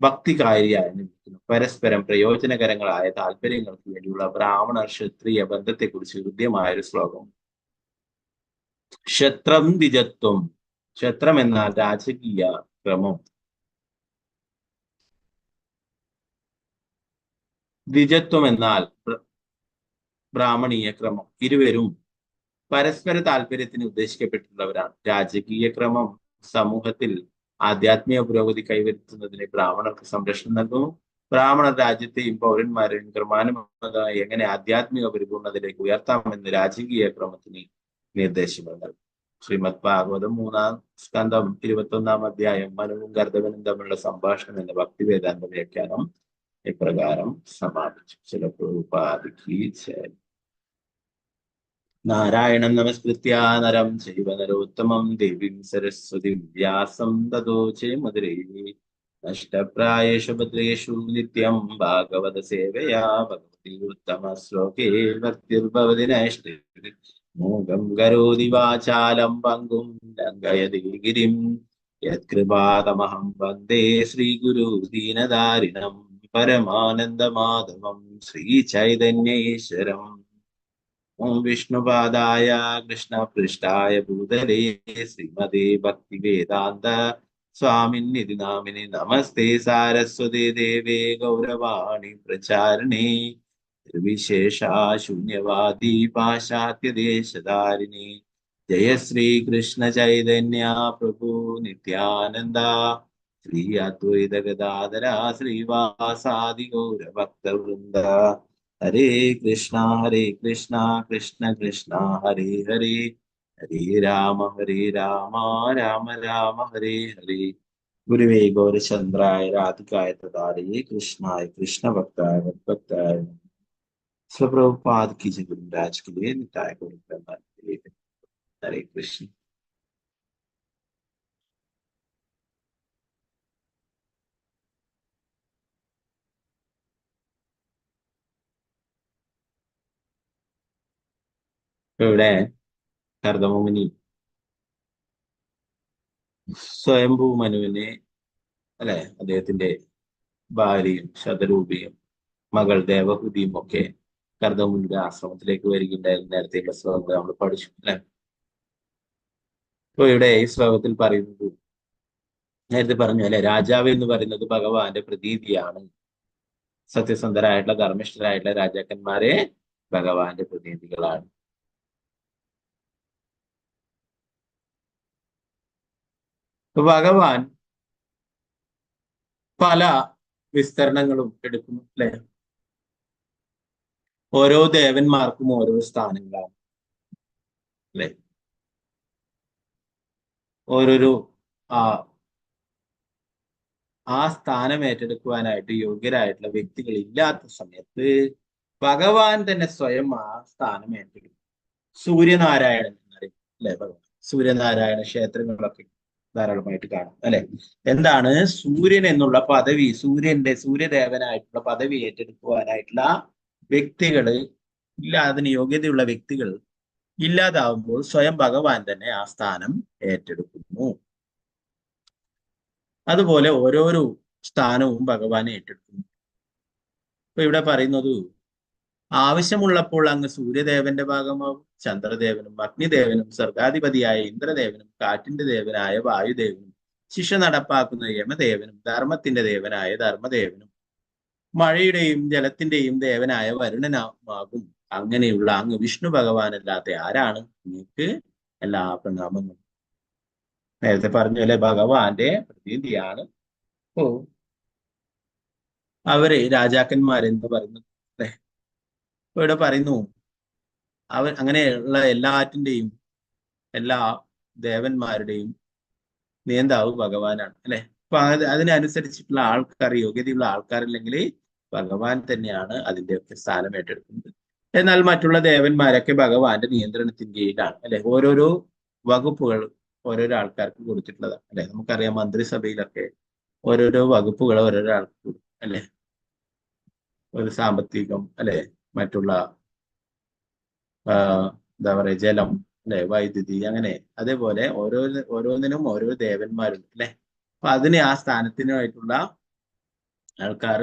ഭക്തികാരിയായി നിൽക്കുന്നു. പരസ്പരം പ്രയോജനകരങ്ങളായ താല്പര്യങ്ങൾക്ക് വേണ്ടിയുള്ള ബ്രാഹ്മണ ക്ഷത്രിയ ബന്ധത്തെക്കുറിച്ച് ഹൃദ്യമായൊരു ശ്ലോകം. ക്ഷത്രം ദ്വിജത്വം. ക്ഷത്രം എന്നാൽ രാജകീയ ക്രമം, ദ്വിജത്വം എന്നാൽ ബ്രാഹ്മണീയ ക്രമം. ഇരുവരും പരസ്പര താല്പര്യത്തിന് ഉദ്ദേശിക്കപ്പെട്ടിട്ടുള്ളവരാണ്. രാജകീയ ക്രമം സമൂഹത്തിൽ ആധ്യാത്മിക പുരോഗതി കൈവരുത്തുന്നതിന് ബ്രാഹ്മണർക്ക് സംരക്ഷണം നൽകുന്നു. ബ്രാഹ്മണർ രാജ്യത്തെയും പൗരന്മാരെയും ക്രമാനുഗതമായി എങ്ങനെ ആധ്യാത്മിക പരിപൂർണതയിലേക്ക് ഉയർത്താമെന്ന് രാജകീയ ക്രമത്തിന് നിർദ്ദേശങ്ങൾ നൽകും. ശ്രീമദ് ഭാഗവതം 3-ാം സ്കന്ധം 21-ാം അധ്യായം മനുവും കർദവനും തമ്മിലുള്ള സംഭാഷണം എന്ന ഭക്തിവേദാന്ത വ്യാഖ്യാനം ഇപ്രകാരം സമാപിച്ചു. ചില പ്രഭുപാദിക്ക് നാരായണം നമസ്കൃത്യ നരം ചൈവ നരോത്തമം ദേവീം സരസ്വതി വ്യാസം തതോ ജയമുദ്രേ നഷ്ടപ്രായേഷു ഭദ്രേഷു നിത്യം ഭാഗവത സേവയാ ഭഗവതി ഉത്തമ ശ്ലോകേ ഭക്തിർഭവതി നൈഷ്ഠേ മൂകം കരോതി വാചാലം പങ്കും ലംഘയതി ഗിരിം യത്കൃപാതമഹം വന്ദേ ശ്രീഗുരു ദീനദാരിണം പരമാനന്ദമാധവം ശ്രീചൈതന്യേശ്വരം. ഓം വിഷ്ണുപാദായ കൃഷ്ണപൃഷ്ഠായ ഭൂതലേ ശ്രീമതേ ഭക്തിവേദാന്ത സ്വാമിന്നിധി നാമിനി നമസ്തേ സാരസ്വതേ ദേവേ ഗൗരവാണി പ്രചാരിണേ നിർവിശേഷാശൂന്യവാദി പാശ്ചാത്യദേശധാരിണി ജയ ശ്രീകൃഷ്ണ ചൈതന്യ പ്രഭു നിത്യാനന്ദ ശ്രീ അദ്വൈത ഗദാധര ശ്രീവാസാദി ഗൗരഭക്തവൃന്ദ. ഹരേ കൃഷ്ണ കൃഷ്ണ കൃഷ്ണ ഹരേ ഹരേ, ഹരേ രാമ രാമ രാമ ഹരേ ഹരേ. ഗുരുവേ ഗൗരചന്ദ്രായ രാധികായ തഥാരേ കൃഷ്ണായ കൃഷ്ണ ഭക്തായ ഭക്തായ. സ്വപ്രഭുപാദ് की जय गुरुराज के लिए निताय गौर प्रेमानंद. हरे कृष्ण. ഇവിടെ കർദമമുനി സ്വയംഭൂ മനുവിനെ അല്ലെ, അദ്ദേഹത്തിന്റെ ഭാര്യയും ശതരൂപിയും മകൾ ദേവഹുതിയും ഒക്കെ കർദമുനിയുടെ ആശ്രമത്തിലേക്ക് വരികയുണ്ടായിരുന്നു. നേരത്തെ ശ്ലോകങ്ങൾ നമ്മൾ പഠിച്ചു അല്ലെ. ഇപ്പൊ ഇവിടെ ഈ ശ്ലോകത്തിൽ പറയുന്നത്, നേരത്തെ പറഞ്ഞു അല്ലെ, രാജാവ് എന്ന് പറയുന്നത് ഭഗവാന്റെ പ്രതീതിയാണ്. സത്യസന്ധരായിട്ടുള്ള ധർമ്മിഷ്ഠരായിട്ടുള്ള രാജാക്കന്മാരെ ഭഗവാന്റെ പ്രതിനിധികളാണ്. ഭഗവാൻ പല വിസ്തരണങ്ങളും എടുക്കുന്നു അല്ലെ. ഓരോ ദേവന്മാർക്കും ഓരോ സ്ഥാനങ്ങളാണ് അല്ലെ. ഓരോരോ ആ സ്ഥാനം ഏറ്റെടുക്കുവാനായിട്ട് യോഗ്യരായിട്ടുള്ള വ്യക്തികൾ ഇല്ലാത്ത സമയത്ത് ഭഗവാൻ തന്നെ സ്വയം ആ സ്ഥാനം ഏറ്റെടുക്കും. സൂര്യനാരായണൻ എന്നറിയും അല്ലെ. ഭഗവാൻ സൂര്യനാരായണ ക്ഷേത്രങ്ങളൊക്കെ ധാരാളമായിട്ട് കാണാം അല്ലെ. എന്താണ് സൂര്യൻ എന്നുള്ള പദവി, സൂര്യദേവനായിട്ടുള്ള പദവി ഏറ്റെടുക്കുവാനായിട്ടുള്ള വ്യക്തികള് അതിന് യോഗ്യതയുള്ള വ്യക്തികൾ ഇല്ലാതാവുമ്പോൾ സ്വയം ഭഗവാൻ തന്നെ ആ സ്ഥാനം ഏറ്റെടുക്കുന്നു. അതുപോലെ ഓരോരോ സ്ഥാനവും ഭഗവാൻ ഏറ്റെടുക്കുന്നു. ഇപ്പൊ ഇവിടെ പറയുന്നത് ആവശ്യമുള്ളപ്പോൾ അങ്ങ് സൂര്യദേവന്റെ ഭാഗമാവും. ചന്ദ്രദേവനും അഗ്നിദേവനും സ്വർഗാധിപതിയായ ഇന്ദ്രദേവനും കാറ്റിന്റെ ദേവനായ വായുദേവനും ശിക്ഷ നടപ്പാക്കുന്ന യമദേവനും ധർമ്മത്തിന്റെ ദേവനായ ധർമ്മദേവനും മഴയുടെയും ജലത്തിന്റെയും ദേവനായ വരുണനാകും. അങ്ങനെയുള്ള അങ്ങ് വിഷ്ണു ഭഗവാനല്ലാത്ത ആരാണ്? നിങ്ങൾക്ക് എല്ലാ പ്രണാമങ്ങളും. നേരത്തെ പറഞ്ഞു അല്ലെ, ഭഗവാന്റെ പ്രതീതിയാണ്. ഓ അവര് രാജാക്കന്മാരെന്ന് പറയുന്നു അല്ലെ. ഇവിടെ പറയുന്നു അങ്ങനെയുള്ള എല്ലാറ്റിന്റെയും എല്ലാ ദേവന്മാരുടെയും നേതാവ് ഭഗവാനാണ് അല്ലെ. അപ്പൊ അതിനനുസരിച്ചിട്ടുള്ള ആൾക്കാർ, യോഗ്യതയുള്ള ആൾക്കാരില്ലെങ്കിൽ ഭഗവാൻ തന്നെയാണ് അതിന്റെ ഒക്കെ സ്ഥാനം ഏറ്റെടുക്കുന്നത്. എന്നാൽ മറ്റുള്ള ദേവന്മാരൊക്കെ ഭഗവാന്റെ നിയന്ത്രണത്തിന്റെ കീഴിലാണ് അല്ലെ. ഓരോരോ വകുപ്പുകൾ ഓരോരോ ആൾക്കാർക്ക് കൊടുത്തിട്ടുള്ളതാണ് അല്ലെ. നമുക്കറിയാം മന്ത്രിസഭയിലൊക്കെ ഓരോരോ വകുപ്പുകൾ ഓരോരോ ആൾക്ക് കൊടുക്കും അല്ലെ. ഒരു സാമ്പത്തികം അല്ലെ, മറ്റുള്ള എന്താ പറയുക, ജലം അല്ലെ, വൈദ്യുതി, അങ്ങനെ അതേപോലെ ഓരോന്നിനും ഓരോ ദേവന്മാരുണ്ട് അല്ലെ. അപ്പൊ അതിന് ആ സ്ഥാനത്തിനായിട്ടുള്ള ആൾക്കാർ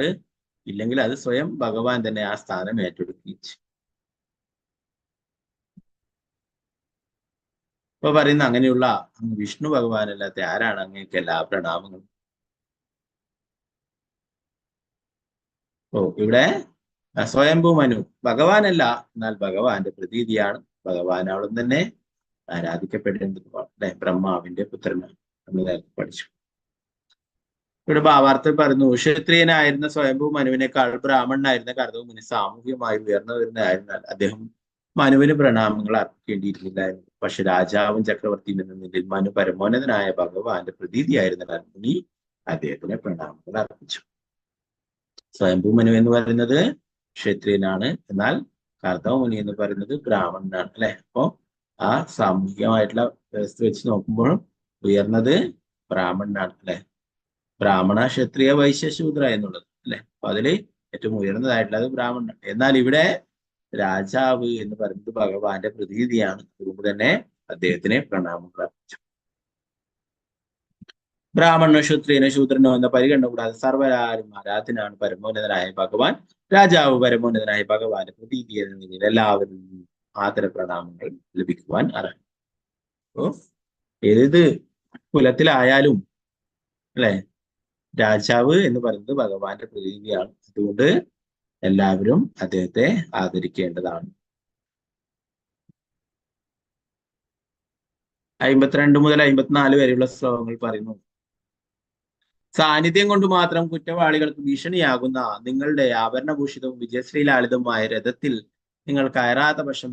ഇല്ലെങ്കിൽ അത് സ്വയം ഭഗവാൻ തന്നെ ആ സ്ഥാനം ഏറ്റെടുക്കുകയും ചെയ്യും. ഇപ്പൊ പറയുന്ന അങ്ങനെയുള്ള വിഷ്ണു ഭഗവാനല്ലാത്ത ആരാണ്? അങ്ങേക്ക് എല്ലാ പ്രണാമങ്ങളും. ഓ ഇവിടെ സ്വയംഭൂ മനു ഭഗവാനല്ല, എന്നാൽ ഭഗവാന്റെ പ്രതീതിയാണ്. ഭഗവാൻ അവളും തന്നെ ആരാധിക്കപ്പെടേണ്ടതുമാണ് അല്ലെ. ബ്രഹ്മാവിന്റെ പുത്രനാണ് നമ്മൾ നേരത്തെ പഠിച്ചു. ഇവിടെ ഭാവാർത്ഥം പറയുന്നു, ക്ഷത്രിയനായിരുന്ന സ്വയംഭൂ മനുവിനേക്കാൾ ബ്രാഹ്മണനായിരുന്ന കർദമ മുനി സാമൂഹികമായി ഉയർന്നു വരുന്നതായിരുന്നാൽ അദ്ദേഹം മനുവിന് പ്രണാമങ്ങൾ അർപ്പിക്കേണ്ടിയിരുന്നില്ലായിരുന്നു. പക്ഷെ രാജാവും ചക്രവർത്തിയും എന്ന നിലയിൽ മനു പരമോന്നതനായ ഭഗവാന്റെ പ്രതീതിയായിരുന്ന മുനി അദ്ദേഹത്തിന് പ്രണാമങ്ങൾ അർപ്പിച്ചു. സ്വയംഭൂ മനു എന്ന് പറയുന്നത് ക്ഷത്രിയനാണ്, എന്നാൽ കർദമ മുനി എന്ന് പറയുന്നത് ബ്രാഹ്മണനാണ് അല്ലെ. അപ്പോ ആ സാമൂഹികമായിട്ടുള്ള വ്യവസ്ഥ വെച്ച് നോക്കുമ്പോൾ ഉയർന്നത് ബ്രാഹ്മണനാണ് അല്ലെ. ബ്രാഹ്മണ, ക്ഷത്രിയ, വൈശ്യ, ശൂദ്ര എന്നുള്ളത് അല്ലെ. അപ്പൊ അതില് ഏറ്റവും ഉയർന്നതായിട്ടുള്ളത് ബ്രാഹ്മണനാണ്. എന്നാൽ ഇവിടെ രാജാവ് എന്ന് പറയുന്നത് ഭഗവാന്റെ പ്രതീതിയാണ്. അതുകൊണ്ട് തന്നെ അദ്ദേഹത്തിനെ പ്രണാമങ്ങൾ അർപ്പിച്ചു. ബ്രാഹ്മണനോ ക്ഷത്രിയനോ ശൂദ്രനോ എന്ന പരിഗണന കൂടാതെ സർവ്വരാരും ആരാധനാണ് പരമോന്നതനായ ഭഗവാൻ. രാജാവ് പരമോന്നതനായ ഭഗവാന്റെ പ്രതീതി എന്ന നിലയിൽ എല്ലാവരും ആദര പ്രണാമങ്ങൾ ലഭിക്കുവാൻ അർഹം. അപ്പോ ഏത് കുലത്തിലായാലും അല്ലെ, രാജാവ് എന്ന് പറയുന്നത് ഭഗവാന്റെ പ്രതീതിയാണ്. അതുകൊണ്ട് എല്ലാവരും അദ്ദേഹത്തെ ആദരിക്കേണ്ടതാണ്. 52 മുതൽ 54 വരെയുള്ള ശ്ലോകങ്ങൾ പറയുന്നു, സാന്നിധ്യം കൊണ്ട് മാത്രം കുറ്റവാളികൾക്ക് ഭീഷണിയാകുന്ന നിങ്ങളുടെ ആഭരണഭൂഷിതവും വിജയശ്രീലാളിതവുമായ രഥത്തിൽ നിങ്ങൾ കയറാത്ത പക്ഷം,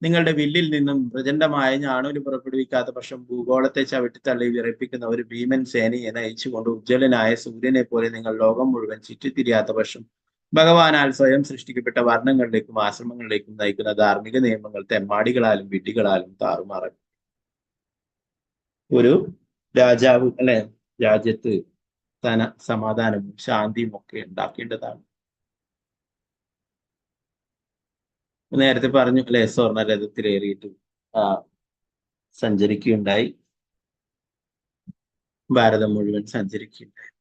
നിങ്ങളുടെ വില്ലിൽ നിന്നും പ്രചണ്ഡമായ ഞാണൂല് പുറപ്പെടുവിക്കാത്ത പക്ഷം, ഭൂഗോളത്തെ ചവിട്ടിത്തള്ളി വിറപ്പിക്കുന്ന ഒരു ഭീമൻ സേനയെ നയിച്ചുകൊണ്ട് ഉജ്ജ്വലനായ സൂര്യനെ പോലെ നിങ്ങൾ ലോകം മുഴുവൻ ചുറ്റിത്തിരിയാത്ത പക്ഷം, ഭഗവാനാൽ സ്വയം സൃഷ്ടിക്കപ്പെട്ട വർണ്ണങ്ങളിലേക്കും ആശ്രമങ്ങളിലേക്കും നയിക്കുന്ന ധാർമ്മിക നിയമങ്ങൾ തെമ്മാടികളാലും വിഡ്ഢികളാലും താറുമാറാക്കും. ഒരു രാജാവ് അല്ലെ, രാജ്യത്ത് സമാധാനവും ശാന്തിയും ഒക്കെ ഉണ്ടാക്കേണ്ടതാണ്. നേരത്തെ പറഞ്ഞു അല്ലെ, സ്വർണ്ണ രഥത്തിലേറിയിട്ട് സഞ്ചരിക്കുകയുണ്ടായി, ഭാരതം മുഴുവൻ സഞ്ചരിക്കുകയുണ്ടായി.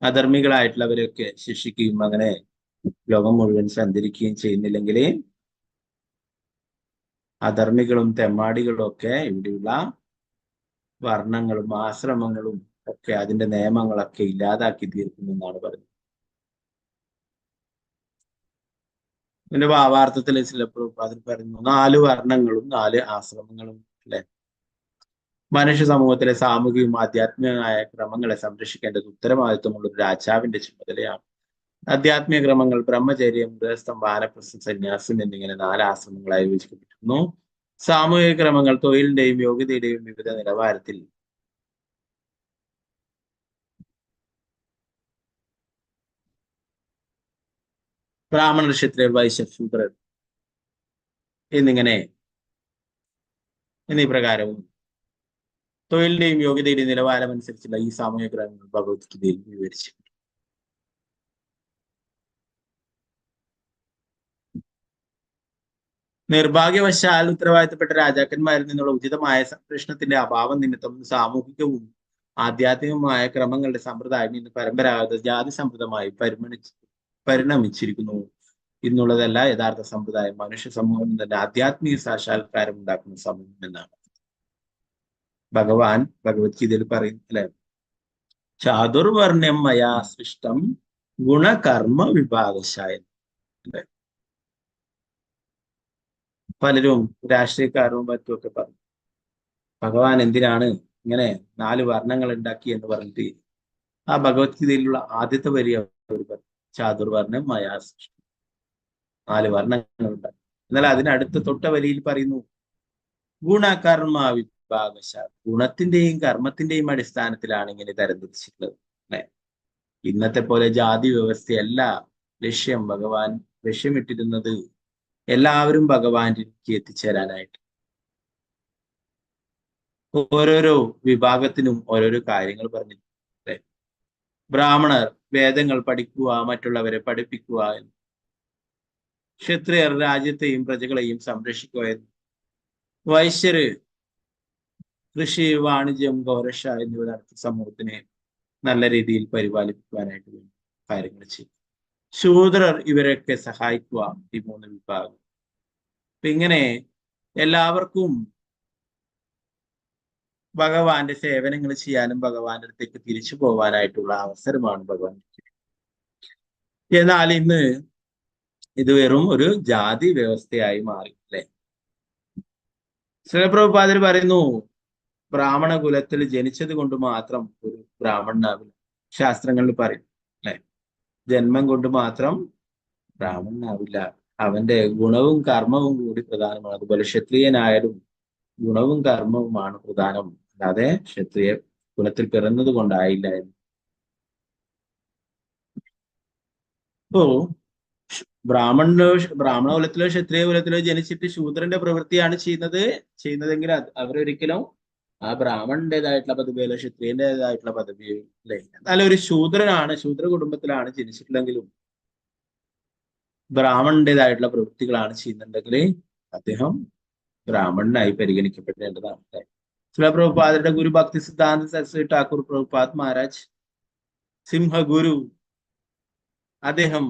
അധർമ്മികളായിട്ടുള്ളവരെയൊക്കെ ശിക്ഷിക്കുകയും അങ്ങനെ ലോകം മുഴുവൻ സഞ്ചരിക്കുകയും ചെയ്യുന്നില്ലെങ്കിൽ അധർമ്മികളും തെമ്മാടികളും ഒക്കെ ഇവിടെയുള്ള വർണ്ണങ്ങളും ആശ്രമങ്ങളും ഒക്കെ അതിന്റെ നിയമങ്ങളൊക്കെ ഇല്ലാതാക്കി തീർക്കുമെന്നാണ് പറയുന്നത്. ഇതിന്റെ ഭാവാർത്ഥത്തിൽ ചിലപ്പോൾ അതിൽ പറയുന്നു, 4 വർണ്ണങ്ങളും 4 ആശ്രമങ്ങളും അല്ലെ. മനുഷ്യ സമൂഹത്തിലെ സാമൂഹികവും ആധ്യാത്മികമായ ക്രമങ്ങളെ സംരക്ഷിക്കേണ്ടത് ഉത്തരവാദിത്വമുള്ള ഒരു രാജാവിന്റെ ചുമതലയാണ്. ആധ്യാത്മിക ക്രമങ്ങൾ ബ്രഹ്മചര്യം, ഗൃഹസ്ഥം, വാനപ്രസ്ഥം, സന്യാസം എന്നിങ്ങനെ 4 ആശ്രമങ്ങളായി വിഭജിക്കപ്പെട്ടിരുന്നു. സാമൂഹിക ക്രമങ്ങൾ തൊഴിലിന്റെയും യോഗ്യതയുടെയും വിവിധ നിലവാരത്തിൽ ബ്രാഹ്മണർ, ക്ഷത്രിയർ, വൈശ്യർ, ശൂദ്രർ എന്നീ പ്രകാരവും തൊഴിലിന്റെയും യോഗ്യതയുടെയും നിലവാരം അനുസരിച്ചുള്ള ഈ സാമൂഹിക ക്രമങ്ങൾ ഭഗവത്ഗീതയിൽ വിവരിച്ചു. നിർഭാഗ്യവശാൽ ഉത്തരവാദിത്തപ്പെട്ട രാജാക്കന്മാരിൽ നിന്നുള്ള ഉചിതമായ സംരക്ഷണത്തിന്റെ അഭാവം നിമിത്തം സാമൂഹികവും ആധ്യാത്മികമായ ക്രമങ്ങളുടെ സമ്പ്രദായം ഇന്ന് പരമ്പരാഗത ജാതി സമ്പ്രദമായി പരിണമിച്ചിരിക്കുന്നു എന്നുള്ളതല്ല യഥാർത്ഥ സമ്പ്രദായം. മനുഷ്യ സമൂഹം തന്നെ ആധ്യാത്മിക സാക്ഷാത്കാരം ഉണ്ടാക്കുന്ന സമൂഹം എന്നാണ് ഭഗവാൻ ഭഗവത്ഗീതയിൽ പറയുന്നു അല്ലെ. ചാതുർവർണ്ണ്യം മയാ സൃഷ്ടം ഗുണകർമ്മ വിഭാഗശായ. അല്ലെ, പലരും രാഷ്ട്രീയക്കാരും മറ്റുമൊക്കെ പറഞ്ഞു ഭഗവാൻ എന്തിനാണ് ഇങ്ങനെ 4 വർണ്ണങ്ങൾ ഉണ്ടാക്കി എന്ന് പറഞ്ഞിട്ട് ആ ഭഗവത്ഗീതയിലുള്ള ആദ്യത്തെ വരി അവർ പറഞ്ഞു, ചാതുർവർണ്ണ്യം മയാ സൃഷ്ടം, 4 വർണ്ണങ്ങൾ ഉണ്ടാക്കി. എന്നാൽ അതിനടുത്ത തൊട്ട വരിയിൽ പറയുന്നു ഗുണകർമ്മ വിഭാഗശാല, ഗുണത്തിന്റെയും കർമ്മത്തിന്റെയും അടിസ്ഥാനത്തിലാണ് ഇങ്ങനെ തരംതിരിച്ചിട്ടുള്ളത്. അല്ലെ, ഇന്നത്തെ പോലെ ജാതി വ്യവസ്ഥയല്ല ലക്ഷ്യം. ഭഗവാൻ ലക്ഷ്യമിട്ടിരുന്നത് എല്ലാവരും ഭഗവാനിലേക്ക് എത്തിച്ചേരാനായിട്ട്. ഓരോരോ വിഭാഗത്തിനും ഓരോരോ കാര്യങ്ങൾ പറഞ്ഞു. അല്ലെ, ബ്രാഹ്മണർ വേദങ്ങൾ പഠിക്കുക, മറ്റുള്ളവരെ പഠിപ്പിക്കുക എന്ന്. ക്ഷത്രിയർ രാജ്യത്തെയും പ്രജകളെയും സംരക്ഷിക്കുക എന്ന്. വൈശ്യര് കൃഷി, വാണിജ്യം, ഗൗരക്ഷ എന്നിവ നടത്തി സമൂഹത്തിനെ നല്ല രീതിയിൽ പരിപാലിക്കുവാനായിട്ട് വേണ്ടി കാര്യങ്ങൾ ചെയ്യും. ശൂദ്രർ ഇവരൊക്കെ സഹായിക്കുക, ഈ 3 വിഭാഗം. അപ്പൊ ഇങ്ങനെ എല്ലാവർക്കും ഭഗവാന്റെ സേവനങ്ങൾ ചെയ്യാനും ഭഗവാന്റെ അടുത്തേക്ക് തിരിച്ചു പോകാനായിട്ടുള്ള അവസരമാണ് ഭഗവാൻ. എന്നാൽ ഇന്ന് ഇത് വെറും ഒരു ജാതി വ്യവസ്ഥയായി മാറി. അല്ലെ, ശ്രീല പ്രഭുപാദർ പറയുന്നു ബ്രാഹ്മണ കുലത്തിൽ ജനിച്ചത് കൊണ്ട് മാത്രം ഒരു ബ്രാഹ്മണനാവില്ല. ശാസ്ത്രങ്ങളിൽ പറയും അല്ലെ, ജന്മം കൊണ്ട് മാത്രം ബ്രാഹ്മണനാവില്ല, അവന്റെ ഗുണവും കർമ്മവും കൂടി പ്രധാനമാണ്. അതുപോലെ ക്ഷത്രിയനായാലും ഗുണവും കർമ്മവുമാണ് പ്രധാനം, അല്ലാതെ ക്ഷത്രിയ കുലത്തിൽ പിറന്നത് കൊണ്ടായില്ല എന്ന്. അപ്പോ ബ്രാഹ്മണ കുലത്തിലോ ക്ഷത്രിയ കുലത്തിലോ ജനിച്ചിട്ട് ശൂദ്രന്റെ പ്രവൃത്തിയാണ് ചെയ്യുന്നതെങ്കിൽ അവരൊരിക്കലും ആ ബ്രാഹ്മണന്റേതായിട്ടുള്ള പദവിയല്ല ക്ഷത്രിയന്റേതായിട്ടുള്ള പദവിയോ അല്ലെ. എന്നാലും ഒരു ശൂദ്ര കുടുംബത്തിലാണ് ജനിച്ചിട്ടുണ്ടെങ്കിലും ബ്രാഹ്മണന്റേതായിട്ടുള്ള പ്രവൃത്തികളാണ് ചെയ്യുന്നുണ്ടെങ്കിൽ അദ്ദേഹം ബ്രാഹ്മണനായി പരിഗണിക്കപ്പെടേണ്ടതാണ്. അല്ലെ, ശ്രീല പ്രഭുപാദരുടെ ഗുരു ഭക്തി സിദ്ധാന്ത സരസ്വതി ഠാക്കൂർ പ്രഭുപാദ് മഹാരാജ് സിംഹഗുരു, അദ്ദേഹം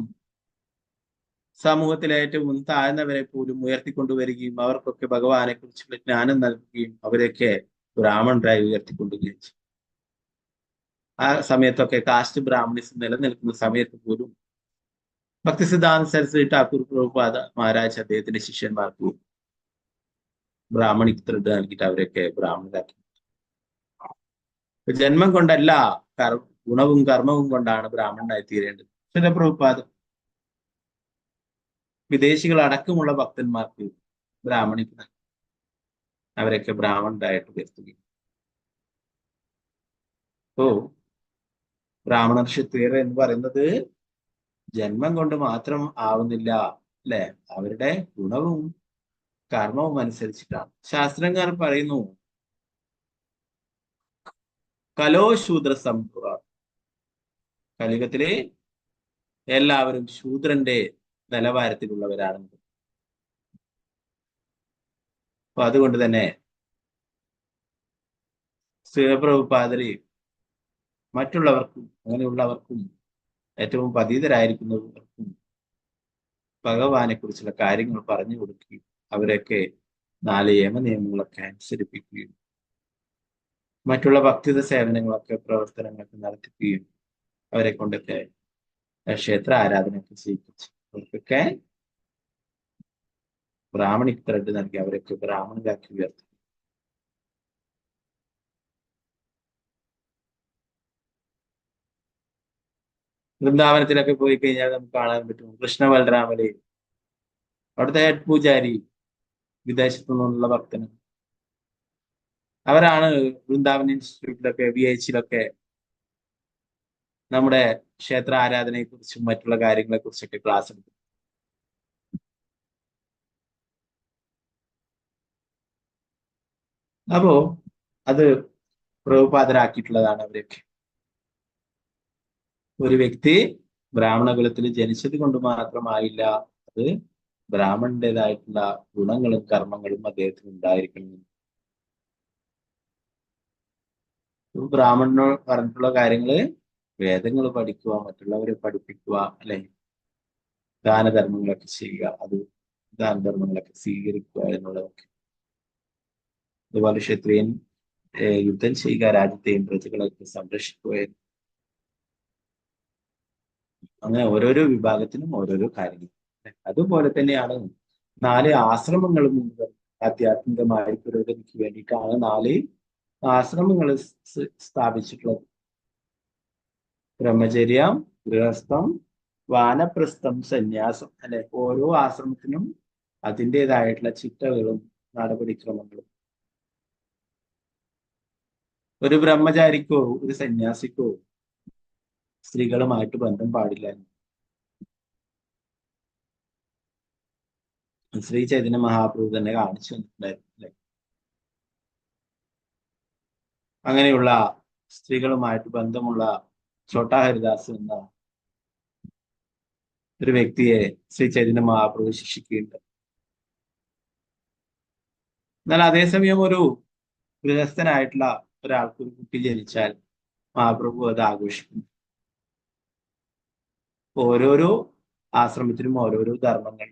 സമൂഹത്തിലെ ഏറ്റവും താഴ്ന്നവരെ പോലും ഉയർത്തിക്കൊണ്ടുവരികയും അവർക്കൊക്കെ ഭഗവാനെ കുറിച്ചുള്ള ജ്ഞാനം നൽകുകയും അവരെയൊക്കെ ബ്രാഹ്മണരായി ഉയർത്തിക്കൊണ്ടുവരികയും ചെയ്യും. ആ സമയത്തൊക്കെ കാസ്റ്റ് ബ്രാഹ്മണിസം നിലനിൽക്കുന്ന സമയത്ത് പോലും ഭക്തി സിദ്ധാന്ത സരസ്വതി ഠാക്കൂർ പ്രഭുപാദ മഹാരാജ് അദ്ദേഹത്തിന്റെ ശിഷ്യന്മാർക്ക് ബ്രാഹ്മണിക് ത്രെഡ് നൽകിയിട്ട് അവരൊക്കെ ബ്രാഹ്മണരാക്കി. ജന്മം കൊണ്ടല്ല, ഗുണവും കർമ്മവും കൊണ്ടാണ് ബ്രാഹ്മണനായി തീരേണ്ടത്. ശ്രീല പ്രഭുപാദ വിദേശികൾ അടക്കമുള്ള ഭക്തന്മാർക്ക് ബ്രാഹ്മണിക്ക് അവരൊക്കെ ബ്രാഹ്മണരായിട്ട് ഉയർത്തുകയും. അപ്പോ ബ്രാഹ്മണർ ക്ഷത്രിയർ എന്ന് പറയുന്നത് ജന്മം കൊണ്ട് മാത്രം ആവുന്നില്ല, അല്ലെ, അവരുടെ ഗുണവും കർമ്മവും അനുസരിച്ചിട്ടാണ്. ശാസ്ത്രജ്ഞർ പറയുന്നു കലോ ശൂദ്ര സംഭവ, കലിയുഗത്തിലെ എല്ലാവരും ശൂദ്രന്റെ നിലവാരത്തിലുള്ളവരാണ്. അപ്പൊ അതുകൊണ്ട് തന്നെ ശ്രീപ്രഭുപാദര് മറ്റുള്ളവർക്കും അങ്ങനെയുള്ളവർക്കും ഏറ്റവും പതീതരായിരിക്കുന്നവർക്കും ഭഗവാനെ കുറിച്ചുള്ള കാര്യങ്ങൾ പറഞ്ഞു കൊടുക്കുകയും അവരൊക്കെ 4 യമനിയമങ്ങളൊക്കെ അനുസരിപ്പിക്കുകയും മറ്റുള്ള ഭക്തിത സേവനങ്ങളൊക്കെ പ്രവർത്തനങ്ങളൊക്കെ നടത്തിക്കുകയും അവരെ കൊണ്ടൊക്കെ ക്ഷേത്ര ആരാധനയൊക്കെ ചെയ്യിപ്പിച്ചു അവർക്കൊക്കെ ബ്രാഹ്മണിക് ത്രെഡ് നൽകി അവരൊക്കെ ബ്രാഹ്മണരാക്കി ഉയർത്തി. വൃന്ദാവനത്തിലൊക്കെ പോയി കഴിഞ്ഞാൽ നമുക്ക് കാണാൻ പറ്റും കൃഷ്ണ ബലരാമര്, അവിടുത്തെ ഹെഡ് പൂജാരി വിദേശത്തു നിന്നുള്ള ഭക്തന്. അവരാണ് വൃന്ദാവൻ ഇൻസ്റ്റിറ്റ്യൂട്ടിലൊക്കെ VIH-ലൊക്കെ നമ്മുടെ ക്ഷേത്ര ആരാധനയെ കുറിച്ചും മറ്റുള്ള കാര്യങ്ങളെ കുറിച്ചൊക്കെ ക്ലാസ് എടുക്കും. അപ്പോ അത് പ്രഭുപാദരാക്കിയിട്ടുള്ളതാണ് അവരൊക്കെ. ഒരു വ്യക്തി ബ്രാഹ്മണ കുലത്തിൽ ജനിച്ചത് കൊണ്ട് മാത്രമായില്ല, അത് ബ്രാഹ്മണന്റേതായിട്ടുള്ള ഗുണങ്ങളും കർമ്മങ്ങളും അദ്ദേഹത്തിന് ഉണ്ടായിരിക്കണം. ബ്രാഹ്മണനോട് പറഞ്ഞിട്ടുള്ള കാര്യങ്ങള് വേദങ്ങൾ പഠിക്കുക, മറ്റുള്ളവരെ പഠിപ്പിക്കുക, അല്ലെ, ദാനധർമ്മങ്ങളൊക്കെ ചെയ്യുക, അത് ദാനധർമ്മങ്ങളൊക്കെ സ്വീകരിക്കുക എന്നുള്ളതൊക്കെ. അതുപോലെ ക്ഷത്രിയൻ യുദ്ധം ചെയ്യുക, രാജ്യത്തെയും പ്രജകളൊക്കെ സംരക്ഷിക്കുക. അങ്ങനെ ഓരോരോ വിഭാഗത്തിനും ഓരോരോ കാര്യങ്ങൾ. അതുപോലെ തന്നെയാണ് 4 ആശ്രമങ്ങളും ആധ്യാത്മികമായ പുരോഗതിക്ക് വേണ്ടിയിട്ടാണ് 4 ആശ്രമങ്ങൾ സ്ഥാപിച്ചിട്ടുള്ളത്. ബ്രഹ്മചര്യം, ഗൃഹസ്ഥം, വാനപ്രസ്ഥം, സന്യാസം, അല്ലെ. ഓരോ ആശ്രമത്തിനും അതിൻ്റെതായിട്ടുള്ള ചിട്ടകളും നടപടിക്രമങ്ങളും. ഒരു ബ്രഹ്മചാരിക്കോ ഒരു സന്യാസിക്കോ സ്ത്രീകളുമായിട്ട് ബന്ധം പാടില്ല. ശ്രീ ചൈതന്യ മഹാപ്രഭു തന്നെ കാണിച്ചു തന്നിട്ടുണ്ടായിരുന്നു, അല്ലെ. അങ്ങനെയുള്ള സ്ത്രീകളുമായിട്ട് ബന്ധമുള്ള ഛോട്ടാ ഹരിദാസ് എന്ന ഒരു വ്യക്തിയെ ശ്രീ ചൈതന്യ മഹാപ്രഭു ശിക്ഷിക്കുകയുണ്ട്. എന്നാൽ അതേസമയം ഒരു ഗൃഹസ്ഥനായിട്ടുള്ള ഒരാൾക്ക് ഒരു കുട്ടി ജനിച്ചാൽ മഹാപ്രഭു അത് ആഘോഷിക്കുന്നു. ഓരോരോ ആശ്രമത്തിനും ഓരോരോ ധർമ്മങ്ങൾ.